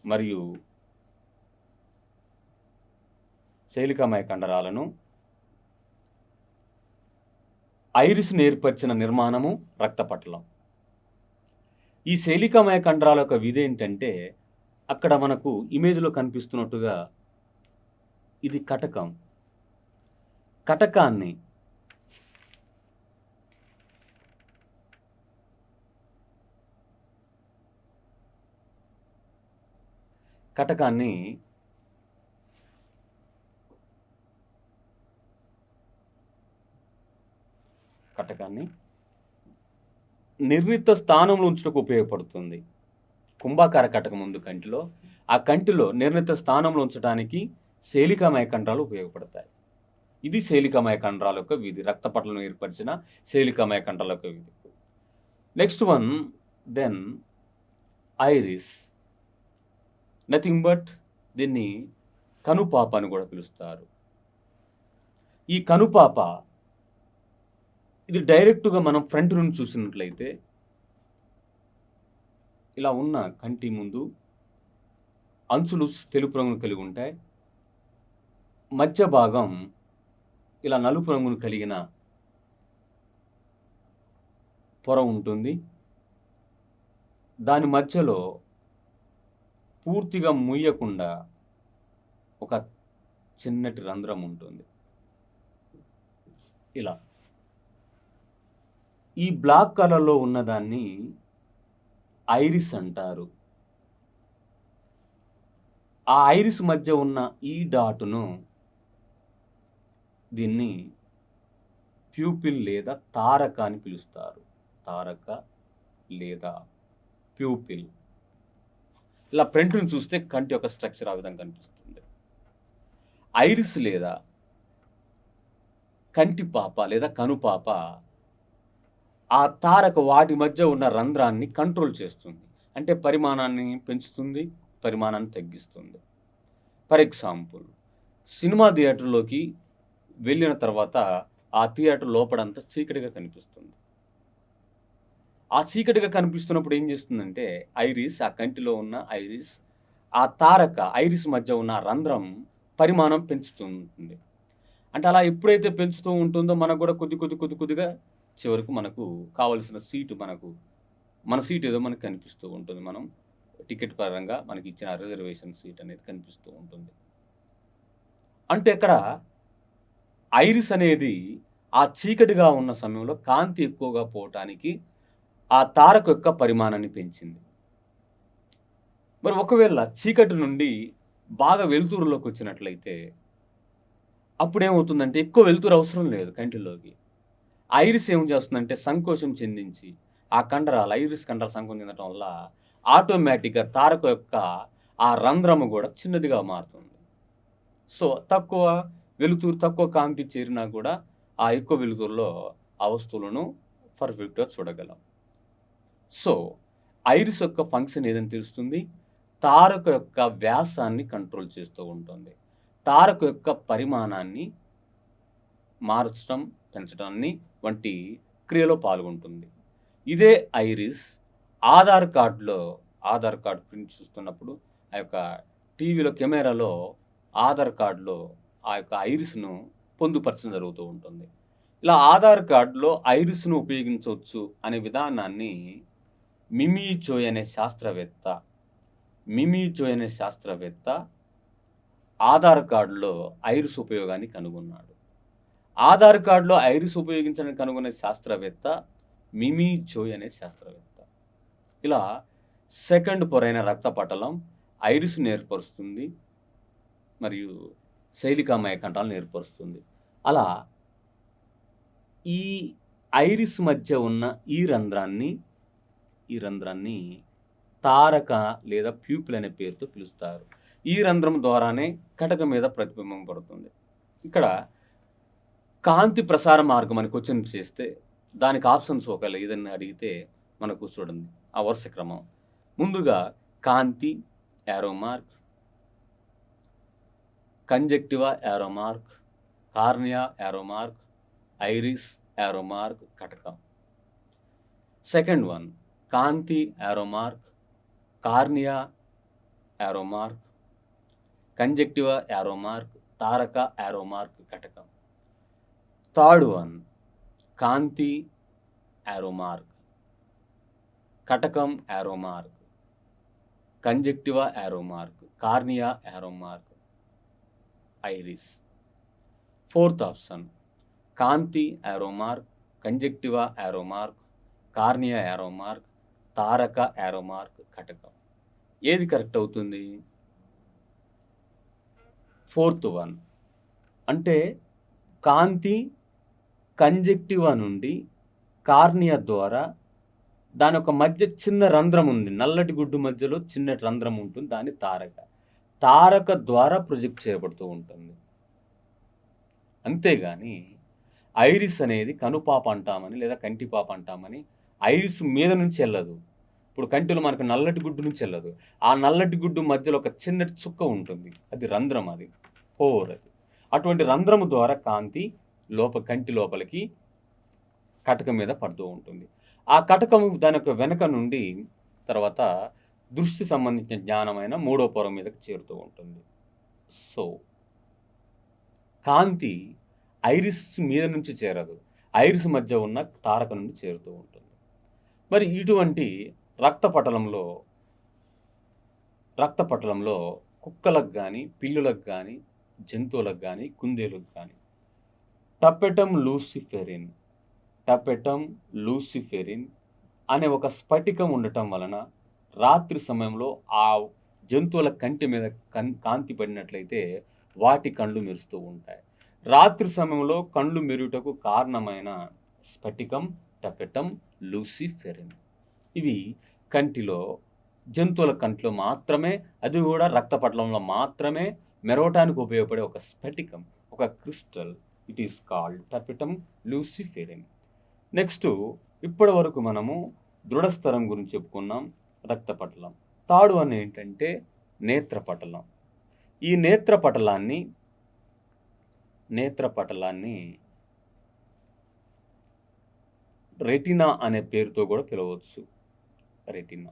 Speaker 1: మరియు శైలికమయ కండరాలను ఐరిస్‌ను ఏర్పరిచిన నిర్మాణము రక్తపటలం. ఈ శైలికమయ కండరాల యొక్క విధేంటంటే, అక్కడ మనకు ఇమేజ్‌లో కనిపిస్తున్నట్టుగా ఇది కటకం. కటకాన్ని కటకాన్ని కటకాన్ని నిర్ణీత స్థానంలో ఉంచుటకు ఉపయోగపడుతుంది. కుంభాకార కటకం ఉంది కంటిలో. ఆ కంటిలో నిర్ణీత స్థానంలో ఉంచడానికి శైలికమయ కండరాలు ఉపయోగపడతాయి. ఇది శైలికమయ కండరాల యొక్క విధి. రక్తపటలం ఏర్పరిచిన శైలికమయ కండరాల యొక్క విధి. Next one then iris. Nothing but దీన్ని కనుపాప అని కూడా పిలుస్తారు. ఈ కనుపాప ఇది డైరెక్ట్‌గా మనం ఫ్రంట్ నుండి చూసినట్లయితే ఇలా ఉన్న కంటి ముందు అంచులు తెలుపు రంగును కలిగి ఉంటాయి. మధ్య భాగం ఇలా నలుపు రంగును కలిగిన పొర ఉంటుంది. దాని మధ్యలో పూర్తిగా ముయ్యకుండా ఒక చిన్నటి రంధ్రం ఉంటుంది. ఇలా ఈ బ్లాక్ కలర్‌లో ఉన్నదాన్ని ఐరిస్ అంటారు. ఆ ఐరిస్ మధ్య ఉన్న ఈ డాట్‌ను దీన్ని ప్యూపిల్ లేదా తారక అని పిలుస్తారు. తారక లేదా ప్యూపిల్. ఇలా ఫ్రంట్ నుంచి చూస్తే కంటి యొక్క స్ట్రక్చర్ ఆ విధంగా కనిపిస్తుంది. ఐరిస్ లేదా కంటి పాప లేదా కనుపాప ఆ తారక వాటి మధ్య ఉన్న రంధ్రాన్ని కంట్రోల్ చేస్తుంది. అంటే పరిమాణాన్ని పెంచుతుంది, పరిమాణాన్ని తగ్గిస్తుంది. ఫర్ ఎగ్జాంపుల్, సినిమా థియేటర్‌లోకి వెళ్ళిన తర్వాత ఆ థియేటర్ లోపడంతా చీకటిగా కనిపిస్తుంది. ఆ చీకటిగా కనిపిస్తున్నప్పుడు ఏం చేస్తుందంటే ఐరిస్, ఆ కంటిలో ఉన్న ఐరిస్, ఆ తారక ఐరిస్ మధ్య ఉన్న రంధ్రం పరిమాణం పెంచుతూ ఉంటుంది. అంటే అలా ఎప్పుడైతే పెంచుతూ ఉంటుందో మనకు కూడా కొద్దిగా చివరకు మనకు కావాల్సిన సీటు మన సీట్ ఏదో మనకు కనిపిస్తూ ఉంటుంది. మనం టికెట్ పరంగా మనకి ఇచ్చిన రిజర్వేషన్ సీట్ అనేది కనిపిస్తూ ఉంటుంది. అంటే ఇక్కడ ఐరిస్ అనేది ఆ చీకటిగా ఉన్న సమయంలో కాంతి ఎక్కువగా పోవటానికి ఆ తారక యొక్క పరిమాణాన్ని పెంచింది. మరి ఒకవేళ చీకటి నుండి బాగా వెలుతురులోకి వచ్చినట్లయితే అప్పుడేమవుతుందంటే ఎక్కువ వెలుతురు అవసరం లేదు కంటిలోకి. ఐరిస్ ఏం చేస్తుందంటే సంకోచం చెందించి ఆ కండరాలు ఐరిస్ కండరాలు సంకోచం చెందటం వల్ల ఆటోమేటిక్‌గా తారక యొక్క ఆ రంధ్రము కూడా చిన్నదిగా మారుతుంది. సో, తక్కువ వెలుతురు, తక్కువ కాంతి చేరినా కూడా ఆ ఎక్కువ వెలుతురులో ఆ వస్తువులను పర్ఫెక్ట్‌గా చూడగలం. సో, ఐరిస్ యొక్క ఫంక్షన్ ఏదని తెలుస్తుంది. తారక యొక్క వ్యాసాన్ని కంట్రోల్ చేస్తూ ఉంటుంది. తారక యొక్క పరిమాణాన్ని మార్చడం, పెంచడాన్ని వంటి క్రియలో పాల్గొంటుంది. ఇదే ఐరిస్ ఆధార్ కార్డ్ ప్రింట్ చూస్తున్నప్పుడు ఆ యొక్క టీవీలో కెమెరాలో ఆధార్ కార్డ్‌లో ఆ యొక్క ఐరిస్‌ను పొందుపరచడం జరుగుతూ ఉంటుంది. ఇలా ఆధార్ కార్డ్‌లో ఐరిస్‌ను ఉపయోగించవచ్చు అనే విధానాన్ని మిమీ చోయ్ అనే శాస్త్రవేత్త ఆధార్ కార్డ్‌లో ఐరిస్ ఉపయోగాన్ని కనుగొన్నాడు. ఆధార్ కార్డ్‌లో ఐరిస్ ఉపయోగించడానికి కనుగొన్న శాస్త్రవేత్త మిమీ చోయ్ అనే శాస్త్రవేత్త. ఇలా సెకండ్ పొరైన రక్తపటలం ఐరిస్‌ను ఏర్పరుస్తుంది మరియు శైలికమయ కండరాలను ఏర్పరుస్తుంది. అలా ఈ ఐరిస్ మధ్య ఉన్న ఈ రంధ్రాన్ని తారక లేదా ప్యూపిల్ అనే పేరుతో పిలుస్తారు. ఈ రంధ్రం ద్వారానే కటకం మీద ప్రతిబింబం పడుతుంది. ఇక్కడ కాంతి ప్రసార మార్గం అని క్వెషన్ చేస్తే దానికి ఆప్షన్స్ ఒకవేళ ఏదన్నా అడిగితే మనకు చూడండి ఆ వరుస క్రమం. ముందుగా కాంతి, arrow mark, conjunctiva, arrow mark, cornea, arrow mark, iris, arrow mark, కటకం. సెకండ్ వన్ కాంతి arrow mark, cornea arrow mark, conjunctiva arrow mark, తారక యారో మార్క్ కటకం. థర్డ్ వన్ కాంతి యారో మార్క్, కటకం arrow mark, conjunctiva arrow mark, cornea arrow mark, iris. Fourth option కాంతి arrow mark, conjunctiva arrow mark, cornea arrow mark, తారక arrow mark కటకం. ఏది correct అవుతుంది? Fourth one. అంటే కాంతి కంజక్టివా నుండి కార్నియా ద్వారా దాని ఒక మధ్య చిన్న రంధ్రం ఉంది, నల్లటి గుడ్డు మధ్యలో చిన్న రంధ్రం ఉంటుంది, దాని తారక ద్వారా ప్రొజెక్ట్ చేయబడుతూ ఉంటుంది. అంతేగాని ఐరిస్ అనేది కనుపాప అంటామని లేదా కంటిపాప అంటామని ఐరిస్ మీద నుంచి వెళ్ళదు. ఇప్పుడు కంటిలో మనకు నల్లటి గుడ్డు నుంచి వెళ్ళదు. ఆ నల్లటి గుడ్డు మధ్యలో ఒక చిన్నటి చుక్క ఉంటుంది, అది రంధ్రం, అది పోర్. అది అటువంటి రంధ్రము ద్వారా కాంతి కంటి లోపలికి కటకం మీద పడుతూ ఉంటుంది. ఆ కటకము దాని యొక్క వెనక నుండి తర్వాత దృష్టి సంబంధించిన జ్ఞానమైన మూడో పొర మీదకి చేరుతూ ఉంటుంది. సో కాంతి ఐరిస్ మీద నుంచి చేరదు, ఐరిస్ మధ్య ఉన్న తారక నుండి చేరుతూ ఉంటుంది. మరి ఇటువంటి రక్తపటలంలో కుక్కలకు కానీ, పిల్లులకు కానీ, జంతువులకు కానీ, కుందేలకు కానీ టపెటమ్ లూసిఫెరిన్ అనే ఒక స్ఫటికం ఉండటం వలన రాత్రి సమయంలో ఆ జంతువుల కంటి మీద కాంతి పడినట్లయితే వాటి కళ్ళు మెరుస్తూ ఉంటాయి. రాత్రి సమయంలో కళ్ళు మెరుటకు కారణమైన స్ఫటికం టపెటమ్ లూసిఫెరిన్. ఇవి కంటిలో, జంతువుల కంటిలో మాత్రమే, అది కూడా రక్తపటలంలో మాత్రమే మెరవటానికి ఉపయోగపడే ఒక స్ఫటికం, ఒక crystal. It is called tapetum luciferin. Next, ఇప్పటి వరకు మనము దృఢస్థరం గురించి చెప్పుకున్నాం, రక్తపటలం. థర్డ్ వన్ ఏంటంటే నేత్రపటలం. ఈ నేత్రపటలాన్ని రెటినా అనే పేరుతో కూడా పిలవచ్చు. రెటినా.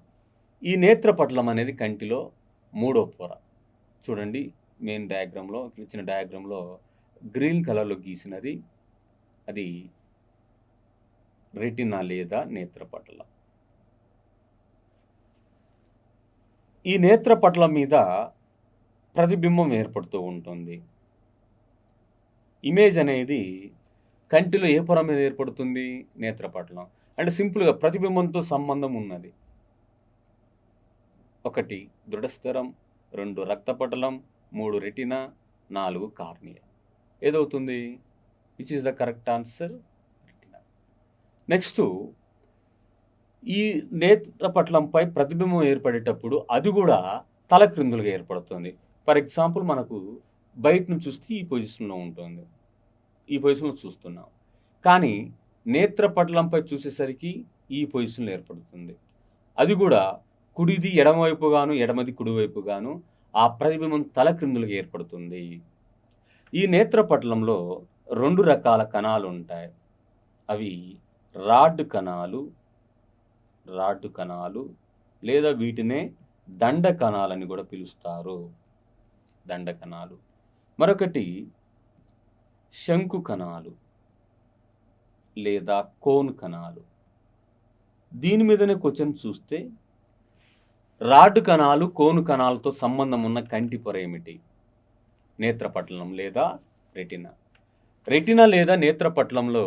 Speaker 1: ఈ నేత్రపటలం అనేది కంటిలో మూడో పొర. చూడండి, మెయిన్ డయాగ్రామ్లో, ఇచ్చిన డయాగ్రామ్లో గ్రీన్ కలర్లో గీసినది అది రెటినా లేదా నేత్రపటలం. ఈ నేత్రపటలం మీద ప్రతిబింబం ఏర్పడుతూ ఉంటుంది. ఇమేజ్ అనేది కంటిలో ఏ పొర మీద ఏర్పడుతుంది? నేత్రపటలం. అంటే సింపుల్గా ప్రతిబింబంతో సంబంధం ఉన్నది. 1 దృఢస్థరం, 2 రక్తపటలం, 3 రెటినా, 4 కార్నియా. ఏదవుతుంది? Which is the correct answer? Retina. Next, ఈ నేత్రపటలంపై ప్రతిబింబం ఏర్పడేటప్పుడు అది కూడా తలక్రిందులుగా ఏర్పడుతుంది. ఫర్ ఎగ్జాంపుల్, మనకు బయట నుంచి చూస్తే ఈ పొజిషన్లో ఉంటుంది, ఈ పొజిషన్లో చూస్తున్నాం. కానీ నేత్రపటలంపై చూసేసరికి ఈ పొజిషన్లో ఏర్పడుతుంది. అది కూడా కుడిది ఎడమవైపుగాను, ఎడమది కుడివైపుగాను ఆ ప్రతిబింబం తలక్రిందులుగా ఏర్పడుతుంది. ఈ నేత్రపటలంలో 2 రకాల కణాలు ఉంటాయి. అవి రాడ్ కణాలు లేదా వీటినే దండ కణాలని కూడా పిలుస్తారు. దండ కణాలు. మరొకటి శంకు కణాలు లేదా కోన్ కణాలు. దీని మీదనే క్వశ్చన్ చూస్తే, రాడ్ కణాలు, కోను కణాలతో సంబంధం ఉన్న కంటి పొర ఏమిటి? నేత్రపటలం లేదా రెటినా. రెటినా లేదా నేత్రపటలంలో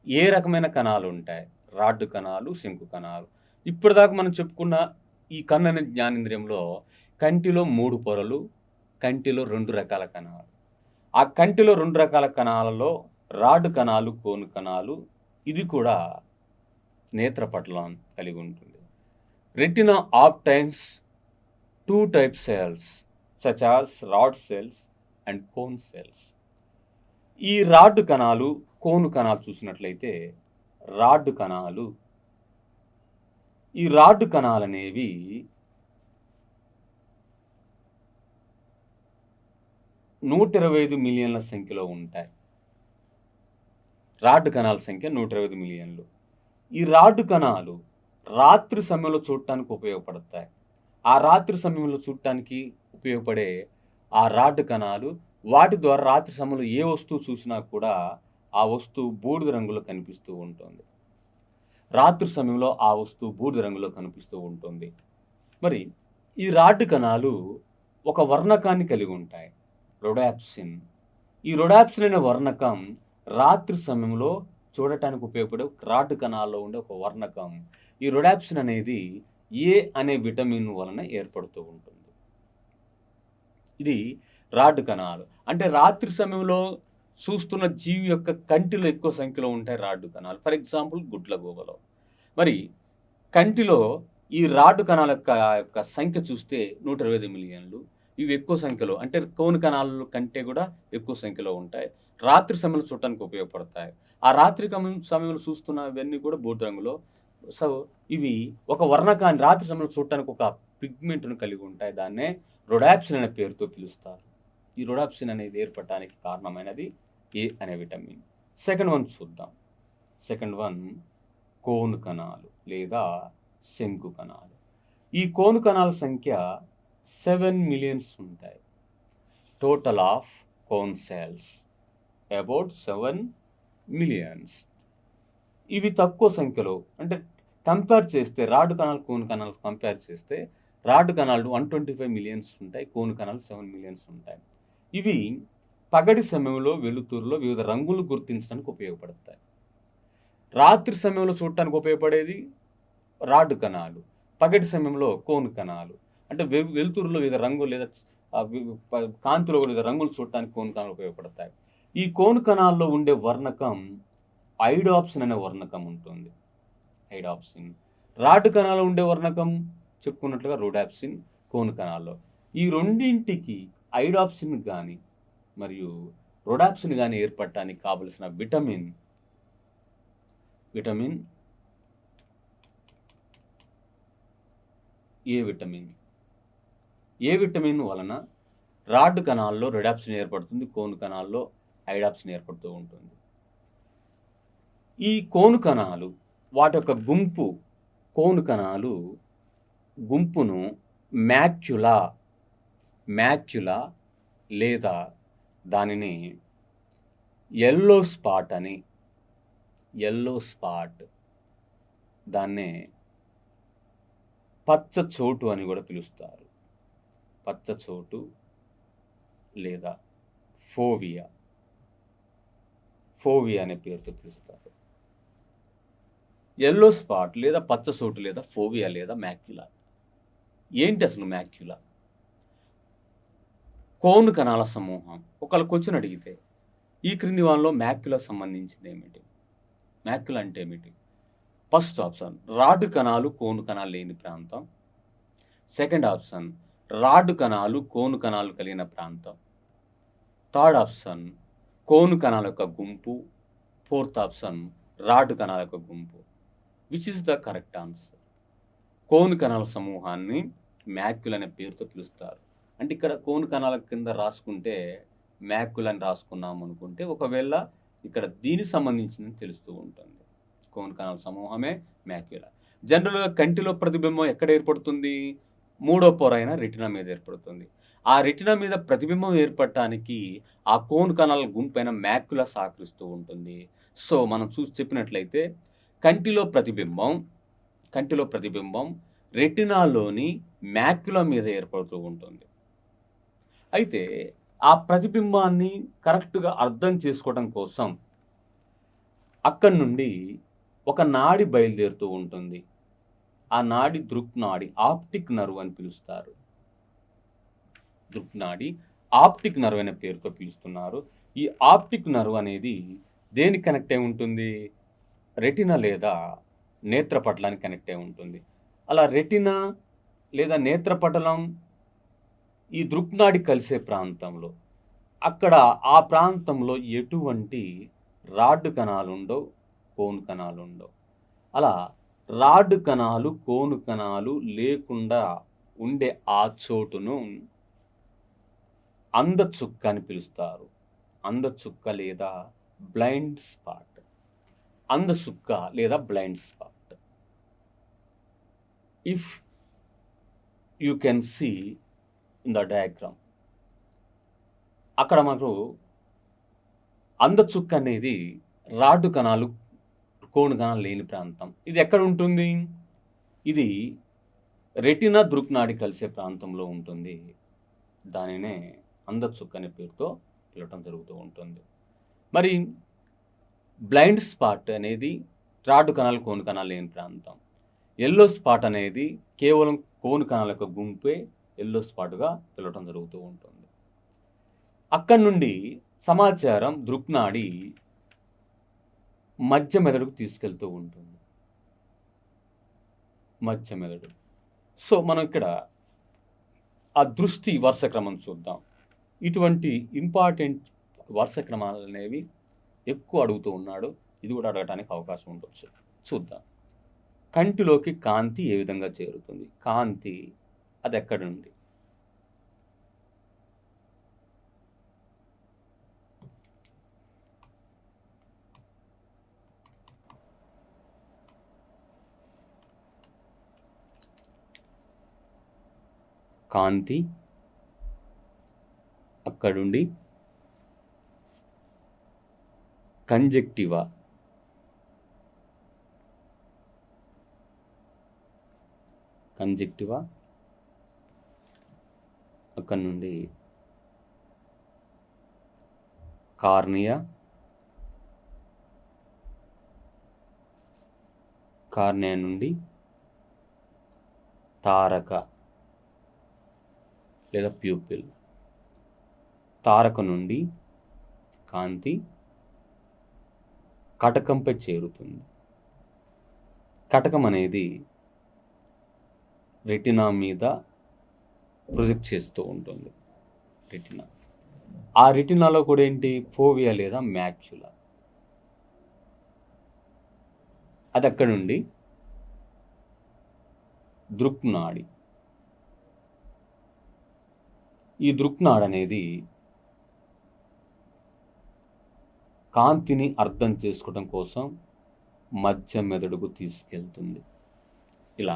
Speaker 1: ఏ రకమైన కణాలు ఉంటాయి? రాడ్ కణాలు, శంకు కణాలు. ఇప్పటిదాకా మనం చెప్పుకున్న ఈ కన్ను అనే జ్ఞానేంద్రియంలో కంటిలో 3 పొరలు, కంటిలో 2 రకాల కణాలు. ఆ కంటిలో 2 రకాల కణాలలో రాడ్ కణాలు, కోను కణాలు, ఇది కూడా నేత్రపటలం కలిగి ఉంటుంది. Retina obtains 2 type cells such as rod cells and cone cells. ఈ రాడ్ కణాలు, కోను కణాలు చూసినట్లయితే ఈ రాడ్ కణాలు అనేవి $125 మిలియన్ల సంఖ్యలో ఉంటాయి. రాడ్ కణాల సంఖ్య 125 మిలియన్లు. ఈ రాడ్ కణాలు రాత్రి సమయంలో చూడటానికి ఉపయోగపడతాయి. ఆ రాత్రి సమయంలో చూడటానికి ఉపయోగపడే ఆ రాడ్ కణాలు వాటి ద్వారా రాత్రి సమయంలో ఏ వస్తువు చూసినా కూడా ఆ వస్తువు బూడిద రంగులో కనిపిస్తూ ఉంటుంది. రాత్రి సమయంలో ఆ వస్తువు బూడిద రంగులో కనిపిస్తూ ఉంటుంది. మరి ఈ రాడ్ కణాలు ఒక వర్ణకాన్ని కలిగి ఉంటాయి. రొడాప్సిన్. ఈ రొడాప్సిన్ అనే వర్ణకం రాత్రి సమయంలో చూడటానికి ఉపయోగపడే రాడ్ కణాల్లో ఉండే ఒక వర్ణకం. ఈ రొడాప్సిన్ అనేది ఏ అనే విటమిన్ వలన ఏర్పడుతూ ఉంటుంది. ఇది రాడ్ కణాలు. అంటే రాత్రి సమయంలో చూస్తున్న జీవి యొక్క కంటిలో ఎక్కువ సంఖ్యలో ఉంటాయి రాడ్ కణాలు. ఫర్ ఎగ్జాంపుల్ గుడ్లగూబలో. మరి కంటిలో ఈ రాడ్ కణాల యొక్క సంఖ్య చూస్తే 125 మిలియన్లు. ఇవి ఎక్కువ సంఖ్యలో అంటే కోన్ కణాల కంటే కూడా ఎక్కువ సంఖ్యలో ఉంటాయి. రాత్రి సమయంలో చూడటానికి ఉపయోగపడతాయి. ఆ రాత్రి సమయంలో చూస్తున్నవన్నీ కూడా బూడిద రంగులో. సో, ఇవి ఒక వర్ణకాన్ని రాత్రి సమయంలో చూడటానికి ఒక పిగ్మెంట్‌ను కలిగి ఉంటాయి. దాన్నే రొడాప్సిన్ అనే పేరుతో పిలుస్తారు. ఈ రొడాప్సిన్ అనేది ఏర్పడటానికి కారణమైనది ఏ అనే విటమిన్. సెకండ్ వన్ చూద్దాం. సెకండ్ వన్ కోన్ కణాలు లేదా శంకు కణాలు. ఈ కోన్ కణాల సంఖ్య 7 మిలియన్స్ ఉంటాయి. Total of cone cells about 7 millions. ఇవి తక్కువ సంఖ్యలో అంటే కంపేర్ చేస్తే రాడ్ కణాలు, కోన్ కణాలు కంపేర్ చేస్తే రాడ్ కణాలు 125 మిలియన్స్ ఉంటాయి. కోన్ కణాలు 7 మిలియన్స్ ఉంటాయి. ఇవి పగటి సమయంలో వెలుతురులో వివిధ రంగులు గుర్తించడానికి ఉపయోగపడతాయి. రాత్రి సమయంలో చూడటానికి ఉపయోగపడేది రాడ్ కణాలు. పగటి సమయంలో కోన్ కణాలు. అంటే వెలుతురులో వివిధ రంగులు లేదా కాంతిలో వివిధ రంగులు చూడటానికి కోన్ కణాలు ఉపయోగపడతాయి. ఈ కోన్ కణాల్లో ఉండే వర్ణకం ఐడాప్సిన్ అనే వర్ణకం ఉంటుంది. ఐడాప్సిన్. రాడ్ కణాల్లో ఉండే వర్ణకం చెప్పుకున్నట్లుగా రొడాప్సిన్ కోన్ కణాల్లో. ఈ రెండింటికి ఐడాప్సిన్ కానీ మరియు రొడాప్సిన్ కానీ ఏర్పడటానికి కావలసిన vitamin A vitamin. A vitamin వలన రాడ్ కణాల్లో రొడాప్సిన్ ఏర్పడుతుంది. కోన్ కణాల్లో ఐడాప్సిన్ ఏర్పడుతూ ఉంటుంది. ఈ కోన్ కణాలు వాటి యొక్క కోన్ కణాలు గుంపును మ్యాక్యులా లేదా దానిని యెల్లో స్పాట్ దాన్నే పచ్చచోటు అని కూడా పిలుస్తారు. పచ్చచోటు లేదా ఫోవియా అనే పేరుతో పిలుస్తారు. యెల్లో స్పాట్ లేదా పచ్చచోటు లేదా ఫోవియా లేదా మ్యాక్యులా. ఏంటి అసలు మ్యాక్యులా? కోన్ కణాల సమూహం. ఒకళ్ళ క్వశ్చన్ అడిగితే ఈ క్రింది వానిలో మ్యాక్యులా సంబంధించింది ఏమిటి? మ్యాక్యులా అంటే ఏమిటి? ఫస్ట్ ఆప్షన్ రాడ్ కణాలు, కోన్ కణాలు లేని ప్రాంతం. సెకండ్ ఆప్షన్ రాడ్ కణాలు, కోన్ కణాలు కలిగిన ప్రాంతం. థర్డ్ ఆప్షన్ కోన్ కణాల యొక్క గుంపు. ఫోర్త్ ఆప్షన్ రాడ్ కణాల యొక్క గుంపు. Which is the correct answer? Cone కణాల సమూహాన్ని మ్యాక్యులా అనే పేరుతో పిలుస్తారు. అంటే ఇక్కడ కోన్ కణాల కింద రాసుకుంటే మ్యాక్యులా అని రాసుకున్నాం అనుకుంటే ఒకవేళ ఇక్కడ దీనికి సంబంధించిందని తెలుస్తూ ఉంటుంది. కోన్ కణాల సమూహమే మ్యాక్యులా. జనరల్‌గా కంటిలో ప్రతిబింబం ఎక్కడ ఏర్పడుతుంది? మూడో పొర అయిన రెటినా మీద ఏర్పడుతుంది. ఆ రెటినా మీద ప్రతిబింబం ఏర్పడటానికి ఆ కోన్ కణాల గుంపైన మ్యాక్యులా సహకరిస్తూ ఉంటుంది. సో, మనం చెప్పినట్లయితే కంటిలో ప్రతిబింబం రెటినాలోని మ్యాక్యులా మీద ఏర్పడుతూ ఉంటుంది. అయితే ఆ ప్రతిబింబాన్ని కరెక్ట్‌గా అర్థం చేసుకోవడం కోసం అక్కడి నుండి ఒక నాడి బయలుదేరుతూ ఉంటుంది. ఆ నాడి దృక్నాడి, ఆప్టిక్ నర్వ్ అని పిలుస్తారు. దృక్నాడి, ఆప్టిక్ నర్వ్ అనే పేరుతో పిలుస్తున్నారు. ఈ ఆప్టిక్ నర్వ్ అనేది దేనికి కనెక్ట్ అయి ఉంటుంది? రెటినా లేదా నేత్రపటలానికి కనెక్ట్ అయి ఉంటుంది. అలా రెటినా లేదా నేత్రపటలం ఈ దృక్నాడి కలిసే ప్రాంతంలో అక్కడ ఆ ప్రాంతంలో ఎటువంటి రాడ్ కణాలుండవు, కోన్ కణాలుండవు. అలా రాడ్ కణాలు, కోన్ కణాలు లేకుండా ఉండే ఆ చోటును అందచుక్క అని పిలుస్తారు. అందచుక్క లేదా బ్లైండ్ స్పాట్. అందసుక్క లేదా blind spot. If you can see in the diagram, అక్కడ మనకు అందచుక్క అనేది రాడు కణాలు, కోను కణాలు లేని ప్రాంతం. ఇది ఎక్కడ ఉంటుంది? ఇది రెటినా దృక్నాడి కలిసే ప్రాంతంలో ఉంటుంది. దానినే అందచుక్క అనే పేరుతో పిలవటం జరుగుతూ ఉంటుంది. మరి బ్లైండ్ స్పాట్ అనేది రాడు కణాలు, కోను కణాలు లేని ప్రాంతం. ఎల్లో స్పాట్ అనేది కేవలం కోను కణాల యొక్క గుంపే ఎల్లో స్పాట్గా పిలవటం జరుగుతూ ఉంటుంది. అక్కడి నుండి సమాచారం దృక్నాడి మధ్య మెదడుకు తీసుకెళ్తూ ఉంటుంది. మధ్య మెదడు. సో మనం ఇక్కడ ఆ దృష్టి వరుస క్రమం చూద్దాం. ఇటువంటి ఇంపార్టెంట్ వరుస క్రమాలు అనేవి ఎక్కువ అడుగుతూ ఉన్నాడు. ఇది కూడా అడగటానికి అవకాశం ఉండొచ్చు. చూద్దాం. కంటిలోకి కాంతి ఏ విధంగా చేరుతుంది? కాంతి అది ఎక్కడి నుండి? కాంతి అక్కడుండి కంజక్టివా, అక్కడి నుండి కార్నియా, కార్నియా నుండి తారక లేదా ప్యూపిల్, తారక నుండి కాంతి కటకంపై చేరుతుంది. కటకం అనేది రెటినా మీద ప్రొజెక్ట్ చేస్తూ ఉంటుంది. రెటినా, ఆ రెటినాలో కూడా ఏంటి? ఫోవియా లేదా మ్యాక్యులా. అది అక్కడ నుండి దృక్నాడి. ఈ దృక్నాడి అనేది కాంతిని అర్థం చేసుకోవడం కోసం మధ్య మెదడుకు తీసుకెళ్తుంది. ఇలా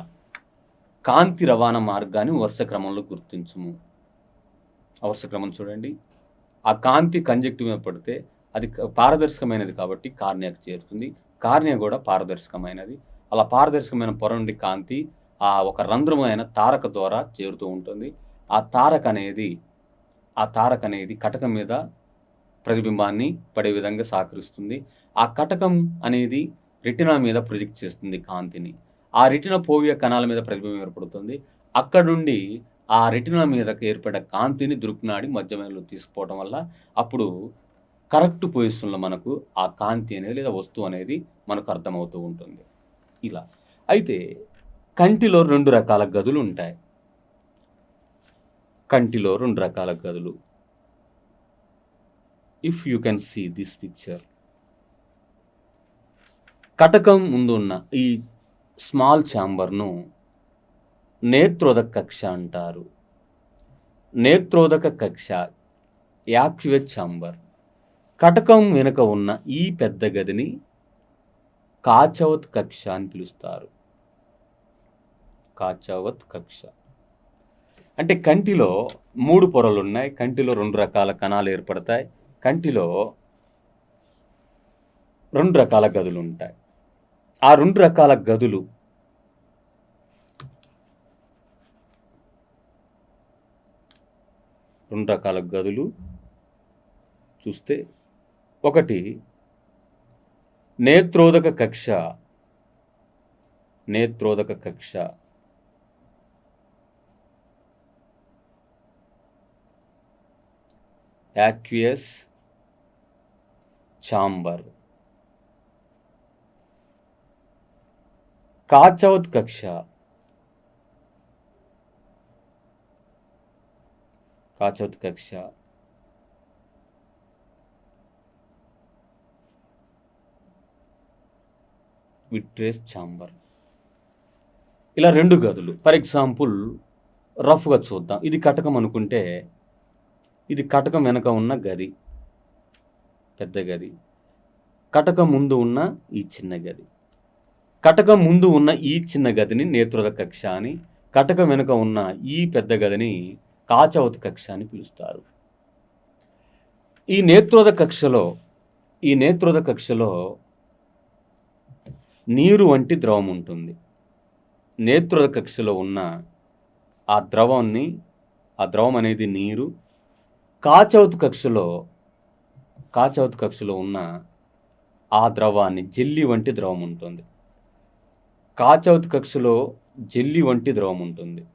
Speaker 1: కాంతి రవాణా మార్గాన్ని వరుస క్రమంలో గుర్తించము. ఆ వరుస క్రమం చూడండి. ఆ కాంతి కంజక్టివ్ మీద పడితే అది పారదర్శకమైనది కాబట్టి కార్నియాకు చేరుతుంది. కార్నియా కూడా పారదర్శకమైనది. అలా పారదర్శకమైన పొర నుండి కాంతి ఆ ఒక రంధ్రమైన తారక ద్వారా చేరుతూ ఉంటుంది. ఆ తారక అనేది కటకం మీద ప్రతిబింబాన్ని పడే విధంగా సహకరిస్తుంది. ఆ కటకం అనేది రెటినా మీద ప్రొజెక్ట్ చేస్తుంది కాంతిని. ఆ రెటినా ఫోవియా కణాల మీద ప్రతిబింబం ఏర్పడుతుంది. అక్కడ నుండి ఆ రెటినా మీద ఏర్పడే కాంతిని దృక్నాడి మధ్యమలో తీసుకుపోవడం వల్ల అప్పుడు కరెక్ట్ పొజిషన్లో మనకు ఆ కాంతి అనేది లేదా వస్తువు అనేది మనకు అర్థమవుతూ ఉంటుంది. ఇలా అయితే కంటిలో 2 రకాల గదులు ఉంటాయి. కంటిలో 2 రకాల గదులు. If you can see this picture, కటకం ముందు ఉన్న ఈ స్మాల్ ఛాంబర్ను నేత్రోదక కక్ష అంటారు. నేత్రోదక కక్ష, యాక్యువేట్ ఛాంబర్. కటకం వెనుక ఉన్న ఈ పెద్ద గదిని కాచవత్ కక్ష అని పిలుస్తారు. కాచవత్ కక్ష అంటే కంటిలో 3 పొరలు ఉన్నాయి. కంటిలో 2 రకాల కణాలు ఏర్పడతాయి. కంటిలో 2 రకాల గదులు ఉంటాయి. ఆ 2 రకాల గదులు చూస్తే, ఒకటి నేత్రోదక కక్ష. Aqueous chamber. కాచవత్ కక్ష. Vitreous chamber. ఇలా 2 గదులు. ఫర్ ఎగ్జాంపుల్ రఫ్గా చూద్దాం. ఇది కటకం అనుకుంటే, ఇది కటకం వెనక ఉన్న గది, పెద్ద గది. కటకం ముందు ఉన్న ఈ చిన్న గది. కటకం ముందు ఉన్న ఈ చిన్న గదిని నేత్రోద కక్ష అని, కటకం వెనుక ఉన్న ఈ పెద్ద గదిని కాచవత్ కక్ష అని పిలుస్తారు. ఈ నేత్రోద కక్షలో నీరు వంటి ద్రవం ఉంటుంది. నేత్రోద కక్షలో ఉన్న ఆ ద్రవం అనేది నీరు. కాచవత్ కక్షలో ఉన్న ఆ ద్రవాన్ని జెల్లీ వంటి ద్రవం ఉంటుంది. కాచవత్ కక్షలో జెల్లీ వంటి ద్రవం ఉంటుంది.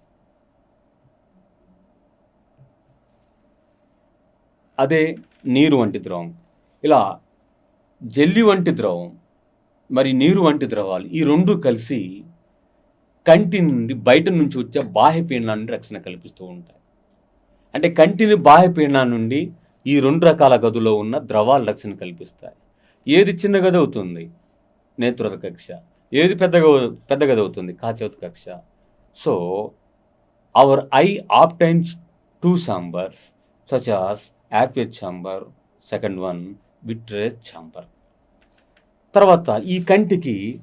Speaker 1: అదే నీరు వంటి ద్రవం. ఇలా జెల్లీ వంటి ద్రవం మరి నీరు వంటి ద్రవాలు ఈ రెండు కలిసి కంటి నుండి బయట నుంచి వచ్చే బాహ్య పీడనాన్ని రక్షణ కల్పిస్తూ ఉంటాయి. అంటే కంటిని బాహ్య పీడనం నుండి ఈ రెండు రకాల గదుల్లో ఉన్న ద్రవాలు రక్షణ కల్పిస్తాయి. ఏది చిన్న గది అవుతుంది? నేత్రోద కక్ష. ఏది పెద్ద గది అవుతుంది? కాచవత్ కక్ష. So our eye obtains two chambers such as aqueous chamber, second one vitreous chamber. తర్వాత ఈ కంటికి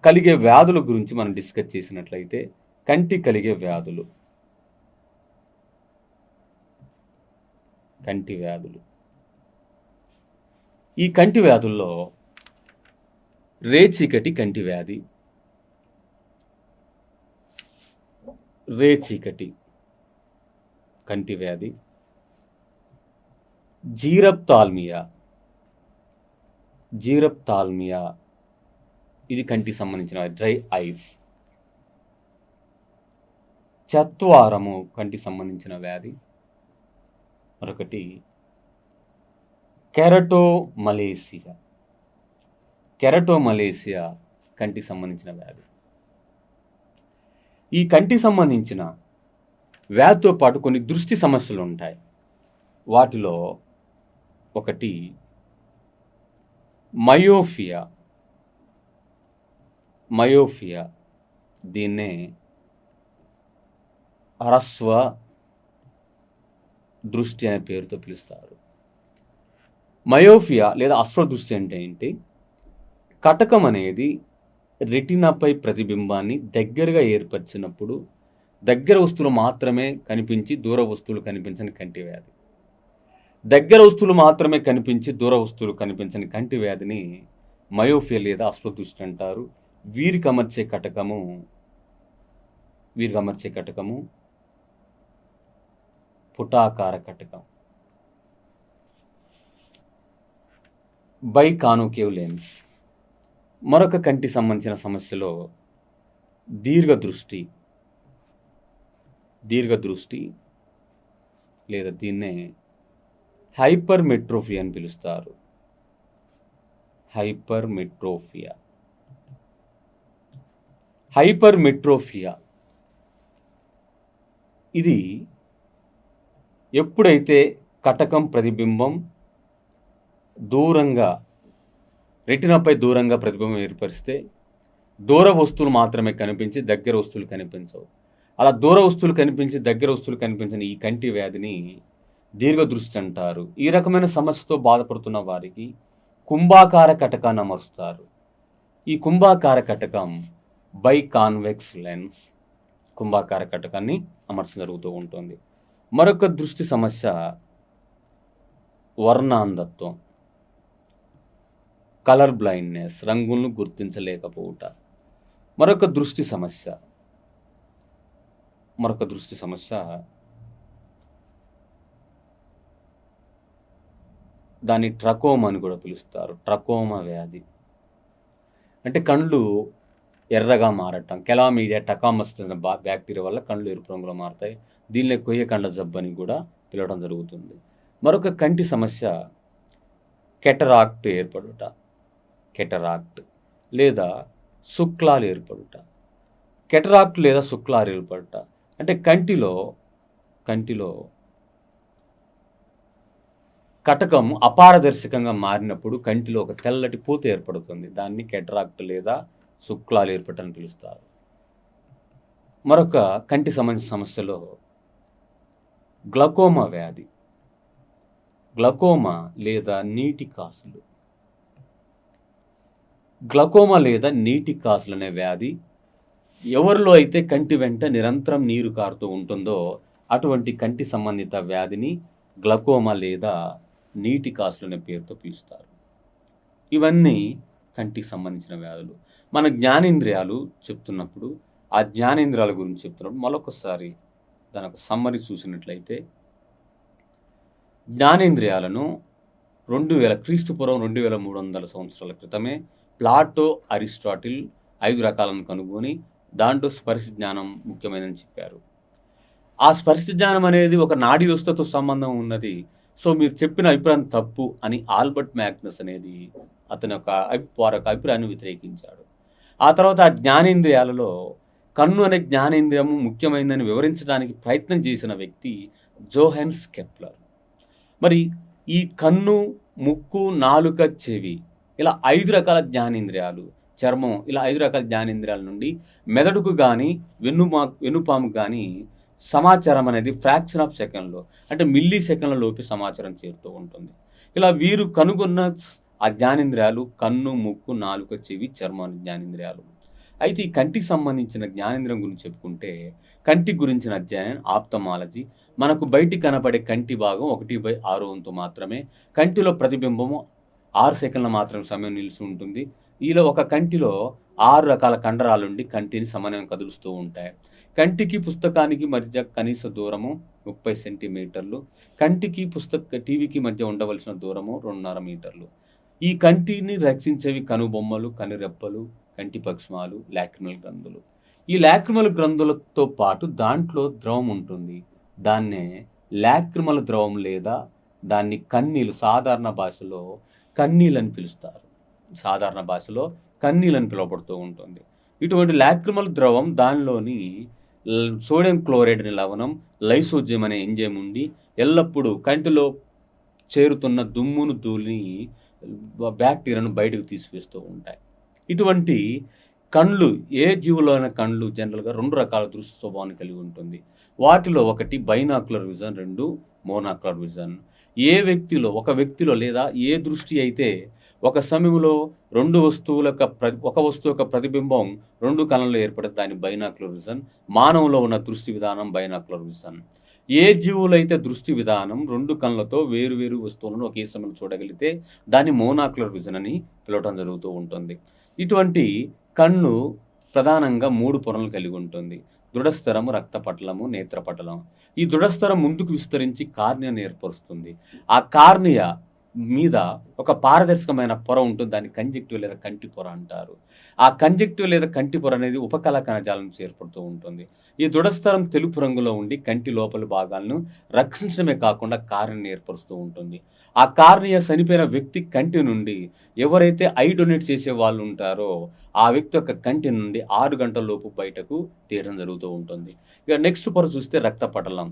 Speaker 1: కలిగే వ్యాధుల గురించి మనం డిస్కస్ చేసినట్లయితే, కంటికి కలిగే వ్యాధులు, ఈ కంటి వ్యాధుల్లో రేచీకటి కంటి వ్యాధి, జీరప్థాల్మియా ఇది కంటికి సంబంధించిన డ్రై ఐస్. చత్వారము కంటికి సంబంధించిన వ్యాధి. మరొకటి కెరటోమలేసియా కంటికి సంబంధించిన వ్యాధి. ఈ కంటికి సంబంధించిన వ్యాధితో పాటు కొన్ని దృష్టి సమస్యలు ఉంటాయి. వాటిలో ఒకటి మయోఫియా. దీన్నే హ్రస్వ దృష్టి అనే పేరుతో పిలుస్తారు. మయోఫియా లేదా అశ్వ దృష్టి అంటే ఏంటి? కటకం అనేది రెటినాపై ప్రతిబింబాన్ని దగ్గరగా ఏర్పరిచినప్పుడు దగ్గర వస్తువులు మాత్రమే కనిపించి దూర వస్తువులు కనిపించని కంటి వ్యాధి. దగ్గర వస్తువులు మాత్రమే కనిపించి దూర వస్తువులు కనిపించని కంటి వ్యాధిని మయోఫియా లేదా అశ్వదృష్టి అంటారు. వీరికి అమర్చే కటకము పుటాకార కటకం. బైకానోకేవ్ లెన్స్. మరొక కంటి సంబంధించిన సమస్యలో దీర్ఘదృష్టి లేదా దీన్నే హైపర్మెట్రోఫియా అని పిలుస్తారు. హైపర్మెట్రోఫియా ఇది ఎప్పుడైతే కటకం ప్రతిబింబం రెటినాపై దూరంగా ప్రతిబింబం ఏర్పరిస్తే దూర వస్తువులు మాత్రమే కనిపించి దగ్గర వస్తువులు కనిపించవు. అలా దూర వస్తువులు కనిపించి దగ్గర వస్తువులు కనిపించని ఈ కంటి వ్యాధిని దీర్ఘదృష్టి అంటారు. ఈ రకమైన సమస్యతో బాధపడుతున్న వారికి కుంభాకార కటకాన్ని అమరుస్తారు. ఈ కుంభాకార కటకం బైకాన్వెక్స్ లెన్స్ కుంభాకార కటకాన్ని అమర్చడం జరుగుతూ ఉంటుంది. మరొక దృష్టి సమస్య వర్ణాంధత్వం, కలర్ బ్లైండ్నెస్, రంగులను గుర్తించలేకపోవుట. మరొక దృష్టి సమస్య దాన్ని ట్రకోమా అని కూడా పిలుస్తారు. ట్రకోమా వ్యాధి అంటే కళ్ళు ఎర్రగా మారటం. కెలామీడియా టకామస్ బ్యాక్టీరియా వల్ల కళ్ళు ఎరుపు రంగులో మారుతాయి. దీనిలో కొయ్య కండ జబ్బు అని కూడా పిలవడం జరుగుతుంది. మరొక కంటి సమస్య కెటరాక్ట్ లేదా శుక్లాలు ఏర్పడుట. అంటే కంటిలో కటకం అపారదర్శకంగా మారినప్పుడు కంటిలో ఒక తెల్లటి పూత ఏర్పడుతుంది. దాన్ని కెటరాక్ట్ లేదా శుక్లాలు ఏర్పడటం అని పిలుస్తారు. మరొక కంటి సంబంధించిన సమస్యలో గ్లకోమా వ్యాధి. గ్లకోమా లేదా నీటి కాసులు. గ్లకోమా లేదా నీటి కాసులనే వ్యాధి ఎవరిలో అయితే కంటి వెంట నిరంతరం నీరు కారుతూ ఉంటుందో అటువంటి కంటి సంబంధిత వ్యాధిని గ్లకోమా లేదా నీటి కాసులనే పేరుతో పిలుస్తారు. ఇవన్నీ కంటికి సంబంధించిన వ్యాధులు. మన జ్ఞానేంద్రియాలు చెప్తున్నప్పుడు, ఆ జ్ఞానేంద్రియాల గురించి చెప్తున్నప్పుడు మరొకసారి దాని ఒక సమ్మరీ చూసినట్లయితే, జ్ఞానేంద్రియాలను 2000 క్రీస్తుపూర్వం 2300 సంవత్సరాల క్రితమే ప్లాటో, అరిస్టాటిల్ 5 రకాలను కనుగొని దాంట్లో స్పర్శ జ్ఞానం ముఖ్యమైనదని చెప్పారు. ఆ స్పర్శ జ్ఞానం అనేది ఒక నాడీ వ్యవస్థతో సంబంధం ఉన్నది. సో మీరు చెప్పిన అభిప్రాయం తప్పు అని ఆల్బర్ట్ మ్యాగ్నస్ అనేది అతని యొక్క వారి యొక్క అభిప్రాయాన్ని వ్యతిరేకించాడు. ఆ తర్వాత ఆ జ్ఞానేంద్రియాలలో కన్ను అనే జ్ఞానేంద్రియము ముఖ్యమైనదని వివరించడానికి ప్రయత్నం చేసిన వ్యక్తి జోహెన్స్ కెప్లర్. మరి ఈ కన్ను, ముక్కు, నాలుక, చెవి ఇలా 5 రకాల జ్ఞానేంద్రియాలు, చర్మం ఇలా 5 రకాల జ్ఞానేంద్రియాల నుండి మెదడుకు కానీ వెన్నుపాముకు కానీ సమాచారం అనేది ఫ్రాక్షన్ ఆఫ్ సెకండ్లో అంటే మిల్లీ సెకండ్ల లోపు సమాచారం చేరుతూ ఉంటుంది. ఇలా వీరు కనుగొన్న ఆ జ్ఞానేంద్రియాలు కన్ను, ముక్కు, నాలుక, చెవి, చర్మం జ్ఞానేంద్రియాలు. అయితే ఈ కంటికి సంబంధించిన జ్ఞానేంద్రియం గురించి చెప్పుకుంటే కంటి గురించిన అధ్యయనం ఆప్థమాలజీ. మనకు బయటికి కనపడే కంటి భాగం 1/6 వంతు మాత్రమే. కంటిలో ప్రతిబింబము 6 సెకండ్ల మాత్రం సమయం నిలిచి ఉంటుంది. ఈలో ఒక కంటిలో 6 రకాల కండరాలుండి కంటిని సమన్వయం కదులుస్తూ ఉంటాయి. కంటికి పుస్తకానికి మధ్య కనీస దూరము 30 సెంటీమీటర్లు. కంటికి టీవీకి మధ్య ఉండవలసిన దూరము 2.5 మీటర్లు. ఈ కంటిని రక్షించేవి కనుబొమ్మలు, కనురెప్పలు, కంటి పక్ష్మాలు, లాక్రిమల్ గ్రంథులు. ఈ లాక్రిమల్ గ్రంథులతో పాటు దాంట్లో ద్రవం ఉంటుంది. దాన్నే లాక్రిమల్ ద్రవం లేదా దాన్ని కన్నీలు, సాధారణ భాషలో కన్నీలని పిలుస్తారు. సాధారణ భాషలో కన్నీలని పిలువబడుతూ ఉంటుంది. ఇటువంటి లాక్రిమల్ ద్రవం దానిలోని సోడియం క్లోరైడ్ అనే లవణం, లైసోజైమ్ అనే ఎంజైమ్ ఉండి ఎల్లప్పుడూ కంటిలో చేరుతున్న దుమ్మును, ధూళిని, బ్యాక్టీరియాను బయటకు తీసివేస్తూ ఉంటాయి. ఇటువంటి కళ్ళు, ఏ జీవులో అయిన కళ్ళు జనరల్గా 2 రకాల దృష్టి స్వభావాన్ని కలిగి ఉంటుంది. వాటిలో ఒకటి బైనాక్యులర్ విజన్, 2 మోనాక్యులర్ విజన్. ఒక వ్యక్తిలో లేదా ఏ దృష్టి అయితే ఒక సమయంలో ఒక వస్తువు యొక్క ప్రతిబింబం 2 కళ్ళల్లో ఏర్పడే దాన్ని బైనాక్యులర్ విజన్. మానవులో ఉన్న దృష్టి విధానం బైనాక్యులర్ విజన్. ఏ జీవులైతే దృష్టి విధానం 2 కళ్ళతో వేరు వస్తువులను ఒకే సమయంలో చూడగలిగితే దాన్ని మోనాక్యులర్ విజన్ అని పిలవటం జరుగుతూ ఉంటుంది. ఇటువంటి కన్ను ప్రధానంగా 3 పొరలు కలిగి ఉంటుంది. దృఢస్థరము, రక్తపటలము, నేత్రపటలం. ఈ దృఢస్థరం ముందుకు విస్తరించి కార్నియాను ఏర్పరుస్తుంది. ఆ కార్నియా మీద ఒక పారదర్శకమైన పొర ఉంటుంది. దాన్ని కంజక్టివ్ లేదా కంటి పొర అంటారు. ఆ కంజక్టివ్ లేదా కంటి పొర అనేది ఉపకళా కణజాలం నుంచి ఏర్పడుతూ ఉంటుంది. ఈ దృఢస్థరం తెలుపు రంగులో ఉండి కంటి లోపలి భాగాలను రక్షించడమే కాకుండా కార్నియాను ఏర్పరుస్తూ ఉంటుంది. ఆ కార్నియా చనిపోయిన వ్యక్తి కంటి నుండి ఎవరైతే ఐ డొనేట్ చేసే వాళ్ళు ఉంటారో ఆ వ్యక్తి యొక్క కంటి నుండి 6 గంటల లోపు బయటకు తీయడం జరుగుతూ ఉంటుంది. ఇక నెక్స్ట్ పొర చూస్తే రక్తపటలం,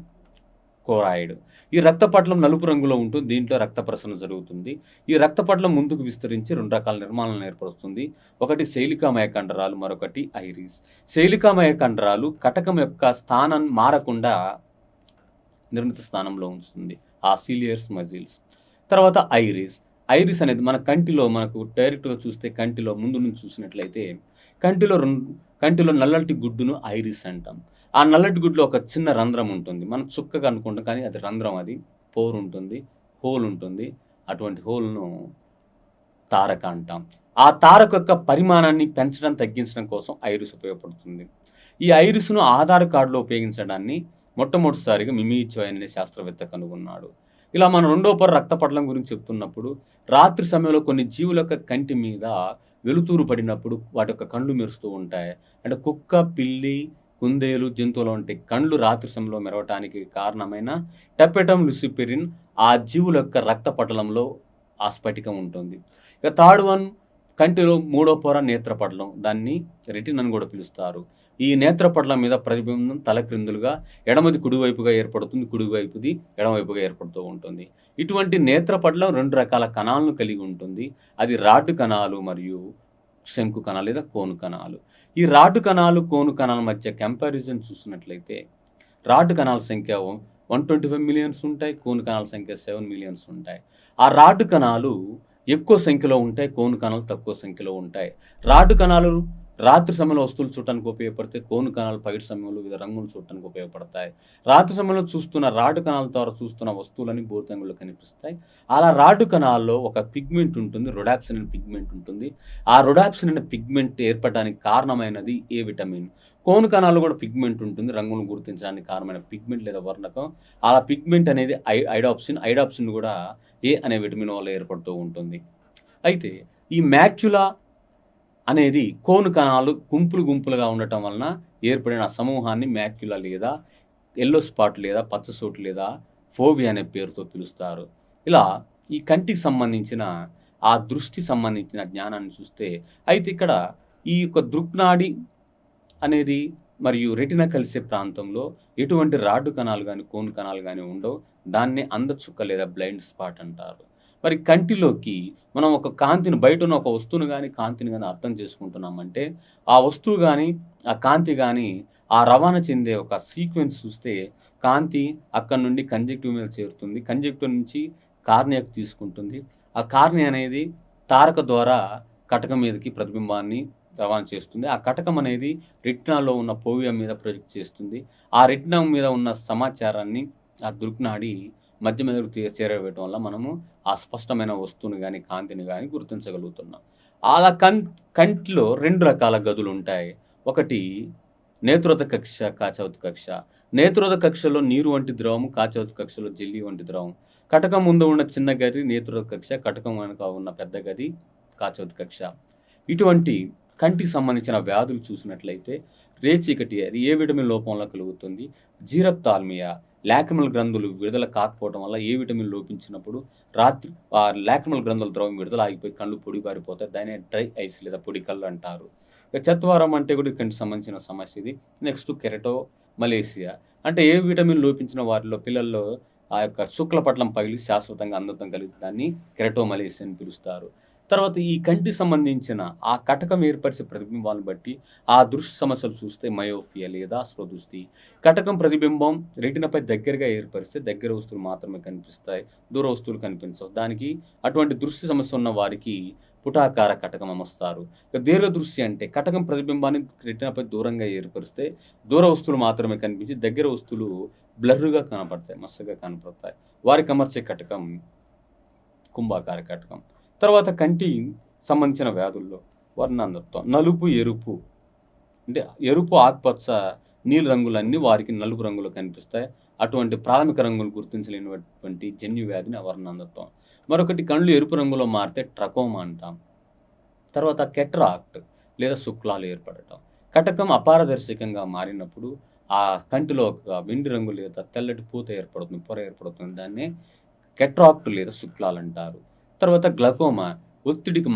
Speaker 1: కోరాయిడ్. ఈ రక్తపటలం నలుపు రంగులో ఉంటుంది. దీంట్లో రక్త ప్రసరణ జరుగుతుంది. ఈ రక్తపటలం ముందుకు విస్తరించి 2 రకాల నిర్మాణాలను ఏర్పరుస్తుంది. ఒకటి శైలికామయ కండరాలు, మరొకటి ఐరిస్. శైలికామయ కండరాలు కటకం యొక్క స్థానం మారకుండా నిర్మిత స్థానంలో ఉంచుతుంది, ఆ సిలియర్స్ మజిల్స్. తర్వాత ఐరిస్ అనేది మన కంటిలో మనకు డైరెక్ట్గా చూస్తే కంటిలో ముందు నుంచి చూసినట్లయితే కంటిలో నల్లటి గుడ్డును ఐరిస్ అంటాం. ఆ నల్లటి గుడ్లో ఒక చిన్న రంధ్రం ఉంటుంది. మనం చుక్కగా అనుకుంటాం కానీ అది రంధ్రం, అది పోర్ ఉంటుంది, హోల్ ఉంటుంది. అటువంటి హోల్ను తారక అంటాం. ఆ తారక యొక్క పరిమాణాన్ని పెంచడం, తగ్గించడం కోసం ఐరిస్ ఉపయోగపడుతుంది. ఈ ఐరిస్ను ఆధార్ కార్డులో ఉపయోగించడాన్ని మొట్టమొదటిసారిగా మిమీచోయ్ అనే శాస్త్రవేత్త కనుగొన్నాడు. ఇలా మనం 2వ పొర రక్తపటలం గురించి చెప్తున్నప్పుడు రాత్రి సమయంలో కొన్ని జీవుల యొక్క కంటి మీద వెలుతురు పడినప్పుడు వాటి యొక్క కళ్ళు మెరుస్తూ ఉంటాయి. అంటే కుక్క, పిల్లి, కుందేలు, జంతువులు వంటి కళ్ళు రాత్రి సమయంలో మెరవటానికి కారణమైన టపెటమ్ లూసిఫెరిన్ ఆ జీవుల యొక్క రక్తపటలంలో ఆ స్ఫటికం ఉంటుంది. ఇక థర్డ్ వన్ కంటిలో 3వ పొర నేత్రపటలం, దాన్ని రెటిన్ అని కూడా పిలుస్తారు. ఈ నేత్రపటలం మీద ప్రతిబింబం తలక్రిందులుగా ఎడమది కుడివైపుగా ఏర్పడుతుంది, కుడివైపుది ఎడమవైపుగా ఏర్పడుతూ ఉంటుంది. ఇటువంటి నేత్రపటలం 2 రకాల కణాలను కలిగి ఉంటుంది. అది రాడ్ కణాలు మరియు శంకు కణాలు లేదా కోను కణాలు. ఈ రాడ్ కణాలు, కోను కణాల మధ్య కంపారిజన్ చూసినట్లయితే రాడ్ కణాల సంఖ్య 125 మిలియన్స్ ఉంటాయి, కోను కణాల సంఖ్య 7 మిలియన్స్ ఉంటాయి. ఆ రాడ్ కణాలు ఎక్కువ సంఖ్యలో ఉంటాయి. కోను కణాలు తక్కువ సంఖ్యలో ఉంటాయి. రాడ్ కణాలు రాత్రి సమయంలో వస్తువులు చూడటానికి ఉపయోగపడతాయి. కోను కణాలు పగటి సమయంలో వివిధ రంగులు చూడటానికి ఉపయోగపడతాయి. రాత్రి సమయంలో చూస్తున్న రాడ్ కణాల ద్వారా చూస్తున్న వస్తువులన్నీ బూడిద రంగులో కనిపిస్తాయి. అలా రాడ్ కణాల్లో ఒక పిగ్మెంట్ ఉంటుంది. రొడాప్సిన్ అనే పిగ్మెంట్ ఉంటుంది. ఆ రొడాప్సిన్ అనే పిగ్మెంట్ ఏర్పడడానికి కారణమైనది ఏ విటమిన్. కోను కణాల్లో కూడా పిగ్మెంట్ ఉంటుంది. రంగులను గుర్తించడానికి కారణమైన పిగ్మెంట్ లేదా వర్ణకం. అలా పిగ్మెంట్ అనేది ఐడాప్సిన్. ఐడాప్సిన్ కూడా ఏ అనే విటమిన్ వల్ల ఏర్పడుతూ ఉంటుంది. అయితే ఈ మ్యాక్యులా అనేది కోను కణాలు గుంపులుగా ఉండటం వలన ఏర్పడిన సమూహాన్ని మ్యాక్యులా లేదా యెల్లో స్పాట్ లేదా పచ్చసోటు లేదా ఫోవియా అనే పేరుతో పిలుస్తారు. ఇలా ఈ కంటికి సంబంధించిన ఆ దృష్టి సంబంధించిన జ్ఞానాన్ని చూస్తే అయితే ఇక్కడ ఈ యొక్క దృక్నాడి అనేది మరియు రెటినా కలిసే ప్రాంతంలో ఎటువంటి రాడ్ కణాలు గాని, కోన్ కణాలు గాని ఉండవు. దాన్నే అందచుక్క లేదా బ్లైండ్ స్పాట్ అంటారు. మరి కంటిలోకి మనం ఒక కాంతిని బయటున్న ఒక వస్తువును గాని, కాంతిని గాని అర్థం చేసుకుంటున్నామంటే, ఆ వస్తువు గాని, ఆ కాంతి గాని ఆ రవాణా చెందే ఒక సీక్వెన్స్ చూస్తే కాంతి అక్కడి నుండి కంజక్టివ్ మీద చేరుతుంది. కంజక్టివ్ నుంచి కార్నియాకు తీసుకుంటుంది. ఆ కార్నియా అనేది తారక ద్వారా కటకం మీదకి ప్రతిబింబాన్ని రవాణా చేస్తుంది. ఆ కటకం అనేది రెటినాలో ఉన్న ఫోవియా మీద ప్రొజెక్ట్ చేస్తుంది. ఆ రెటినా మీద ఉన్న సమాచారాన్ని ఆ దృక్నాడి మధ్య మెదడుకు చేరవేయటం వల్ల మనము ఆ స్పష్టమైన వస్తువుని గాని, కాంతిని గాని గుర్తించగలుగుతున్నాం. అలా కంటిలో 2 రకాల గదులుంటాయి. ఒకటి నేత్రోద కక్ష, కాచవత్ కక్ష. నేత్రోద కక్షలో నీరు వంటి ద్రవము, కాచవత్ కక్షలో జెల్లీ వంటి ద్రవం. కటకం ముందు ఉన్న చిన్న గది నేత్రోద కక్ష, కటకం వెనుక ఉన్న పెద్ద గది కాచవత్ కక్ష. ఇటువంటి కంటికి సంబంధించిన వ్యాధులు చూసినట్లయితే రేచీకటి అది ఏ విటమిన్ లోపం వల్ల కలుగుతుంది. జీరప్థాల్మియా లాక్రిమల్ గ్రంథులు విడుదల కాకపోవడం వల్ల ఏ విటమిన్ లోపించినప్పుడు రాత్రి ఆ లాక్రిమల్ గ్రంథుల ద్రవం విడుదల ఆగిపోయి కళ్ళు పొడిబారిపోతాయి. దాన్ని డ్రై ఐస్ లేదా పొడి కళ్ళు అంటారు. ఇక చత్వారం అంటే కూడా కంటికి సంబంధించిన సమస్య ఇది. నెక్స్ట్ కెరటో మలేసియా అంటే ఏ విటమిన్ లోపించిన వారిలో పిల్లల్లో ఆ యొక్క శుక్లపట్లం పగిలి శాశ్వతంగా అంధత్వం కలిగి దాన్ని కెరటోమలేసియా అని పిలుస్తారు. తర్వాత ఈ కంటికి సంబంధించిన ఆ కటకం ఏర్పరిచే ప్రతిబింబాలను బట్టి ఆ దృష్టి సమస్యలు చూస్తే మయోపియా లేదా అశ్వదృష్టి. కటకం ప్రతిబింబం రెటినాపై దగ్గరగా ఏర్పరిస్తే దగ్గర వస్తువులు మాత్రమే కనిపిస్తాయి. దూర వస్తువులు కనిపించవు. దానికి అటువంటి దృష్టి సమస్య ఉన్న వారికి పుటాకార కటకం అమరుస్తారు. ఇక దీర్ఘదృష్టి అంటే కటకం ప్రతిబింబాన్ని రెటినాపై దూరంగా ఏర్పరిస్తే దూర వస్తువులు మాత్రమే కనిపించి దగ్గర వస్తువులు బ్లర్రుగా కనపడతాయి, మసకగా కనపడతాయి. వారికి అమర్చే కటకం కుంభాకార కటకం. తర్వాత కంటి సంబంధించిన వ్యాధుల్లో వర్ణాంధత్వం. నలుపు, ఎరుపు అంటే ఎరుపు, ఆకుపచ్చ, నీలి రంగులన్నీ వారికి నలుపు రంగులో కనిపిస్తాయి. అటువంటి ప్రాథమిక రంగులు గుర్తించలేనటువంటి జన్యు వ్యాధిని వర్ణాంధత్వం. మరొకటి కళ్ళు ఎరుపు రంగులో మారితే ట్రకోమా అంటాం. తర్వాత కెట్రాక్ట్ లేదా శుక్లాలు ఏర్పడటం. కటకం అపారదర్శకంగా మారినప్పుడు ఆ కంటిలో ఒక వెండి రంగు లేదా తెల్లటి పూత ఏర్పడుతుంది, పొర ఏర్పడుతుంది. దాన్నే కెట్రాక్ట్ లేదా శుక్లాలు అంటారు. తర్వాత గ్లకోమా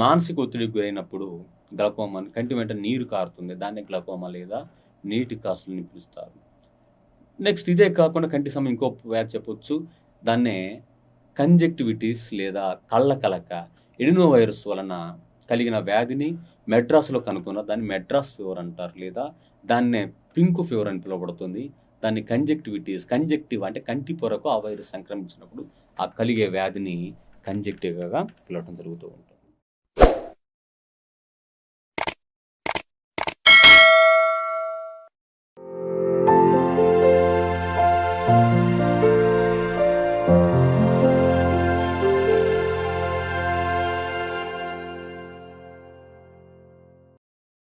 Speaker 1: మానసిక ఒత్తిడికి గురైనప్పుడు గ్లకోమా కంటి వెంట నీరు కారుతుంది. దాన్ని గ్లకోమా లేదా నీటి కాసులని పిలుస్తారు. నెక్స్ట్ ఇదే కాకుండా కంటి సమయం ఇంకో వ్యాధి చెప్పొచ్చు. దాన్నే కంజక్టివిటీస్ లేదా కళ్ళ కలక ఎడినో వైరస్ వలన కలిగిన వ్యాధిని మెడ్రాస్లో కనుక్కున్న దాన్ని మెడ్రాస్ ఫీవర్ అంటారు. లేదా దాన్నే పింక్ ఫీవర్ అని పిలువబడుతుంది. దాన్ని కంజక్టివ్ అంటే కంటి పొరకు ఆ వైరస్ సంక్రమించినప్పుడు ఆ కలిగే వ్యాధిని కంజక్టివ్గా పిలవడం జరుగుతూ ఉంటుంది.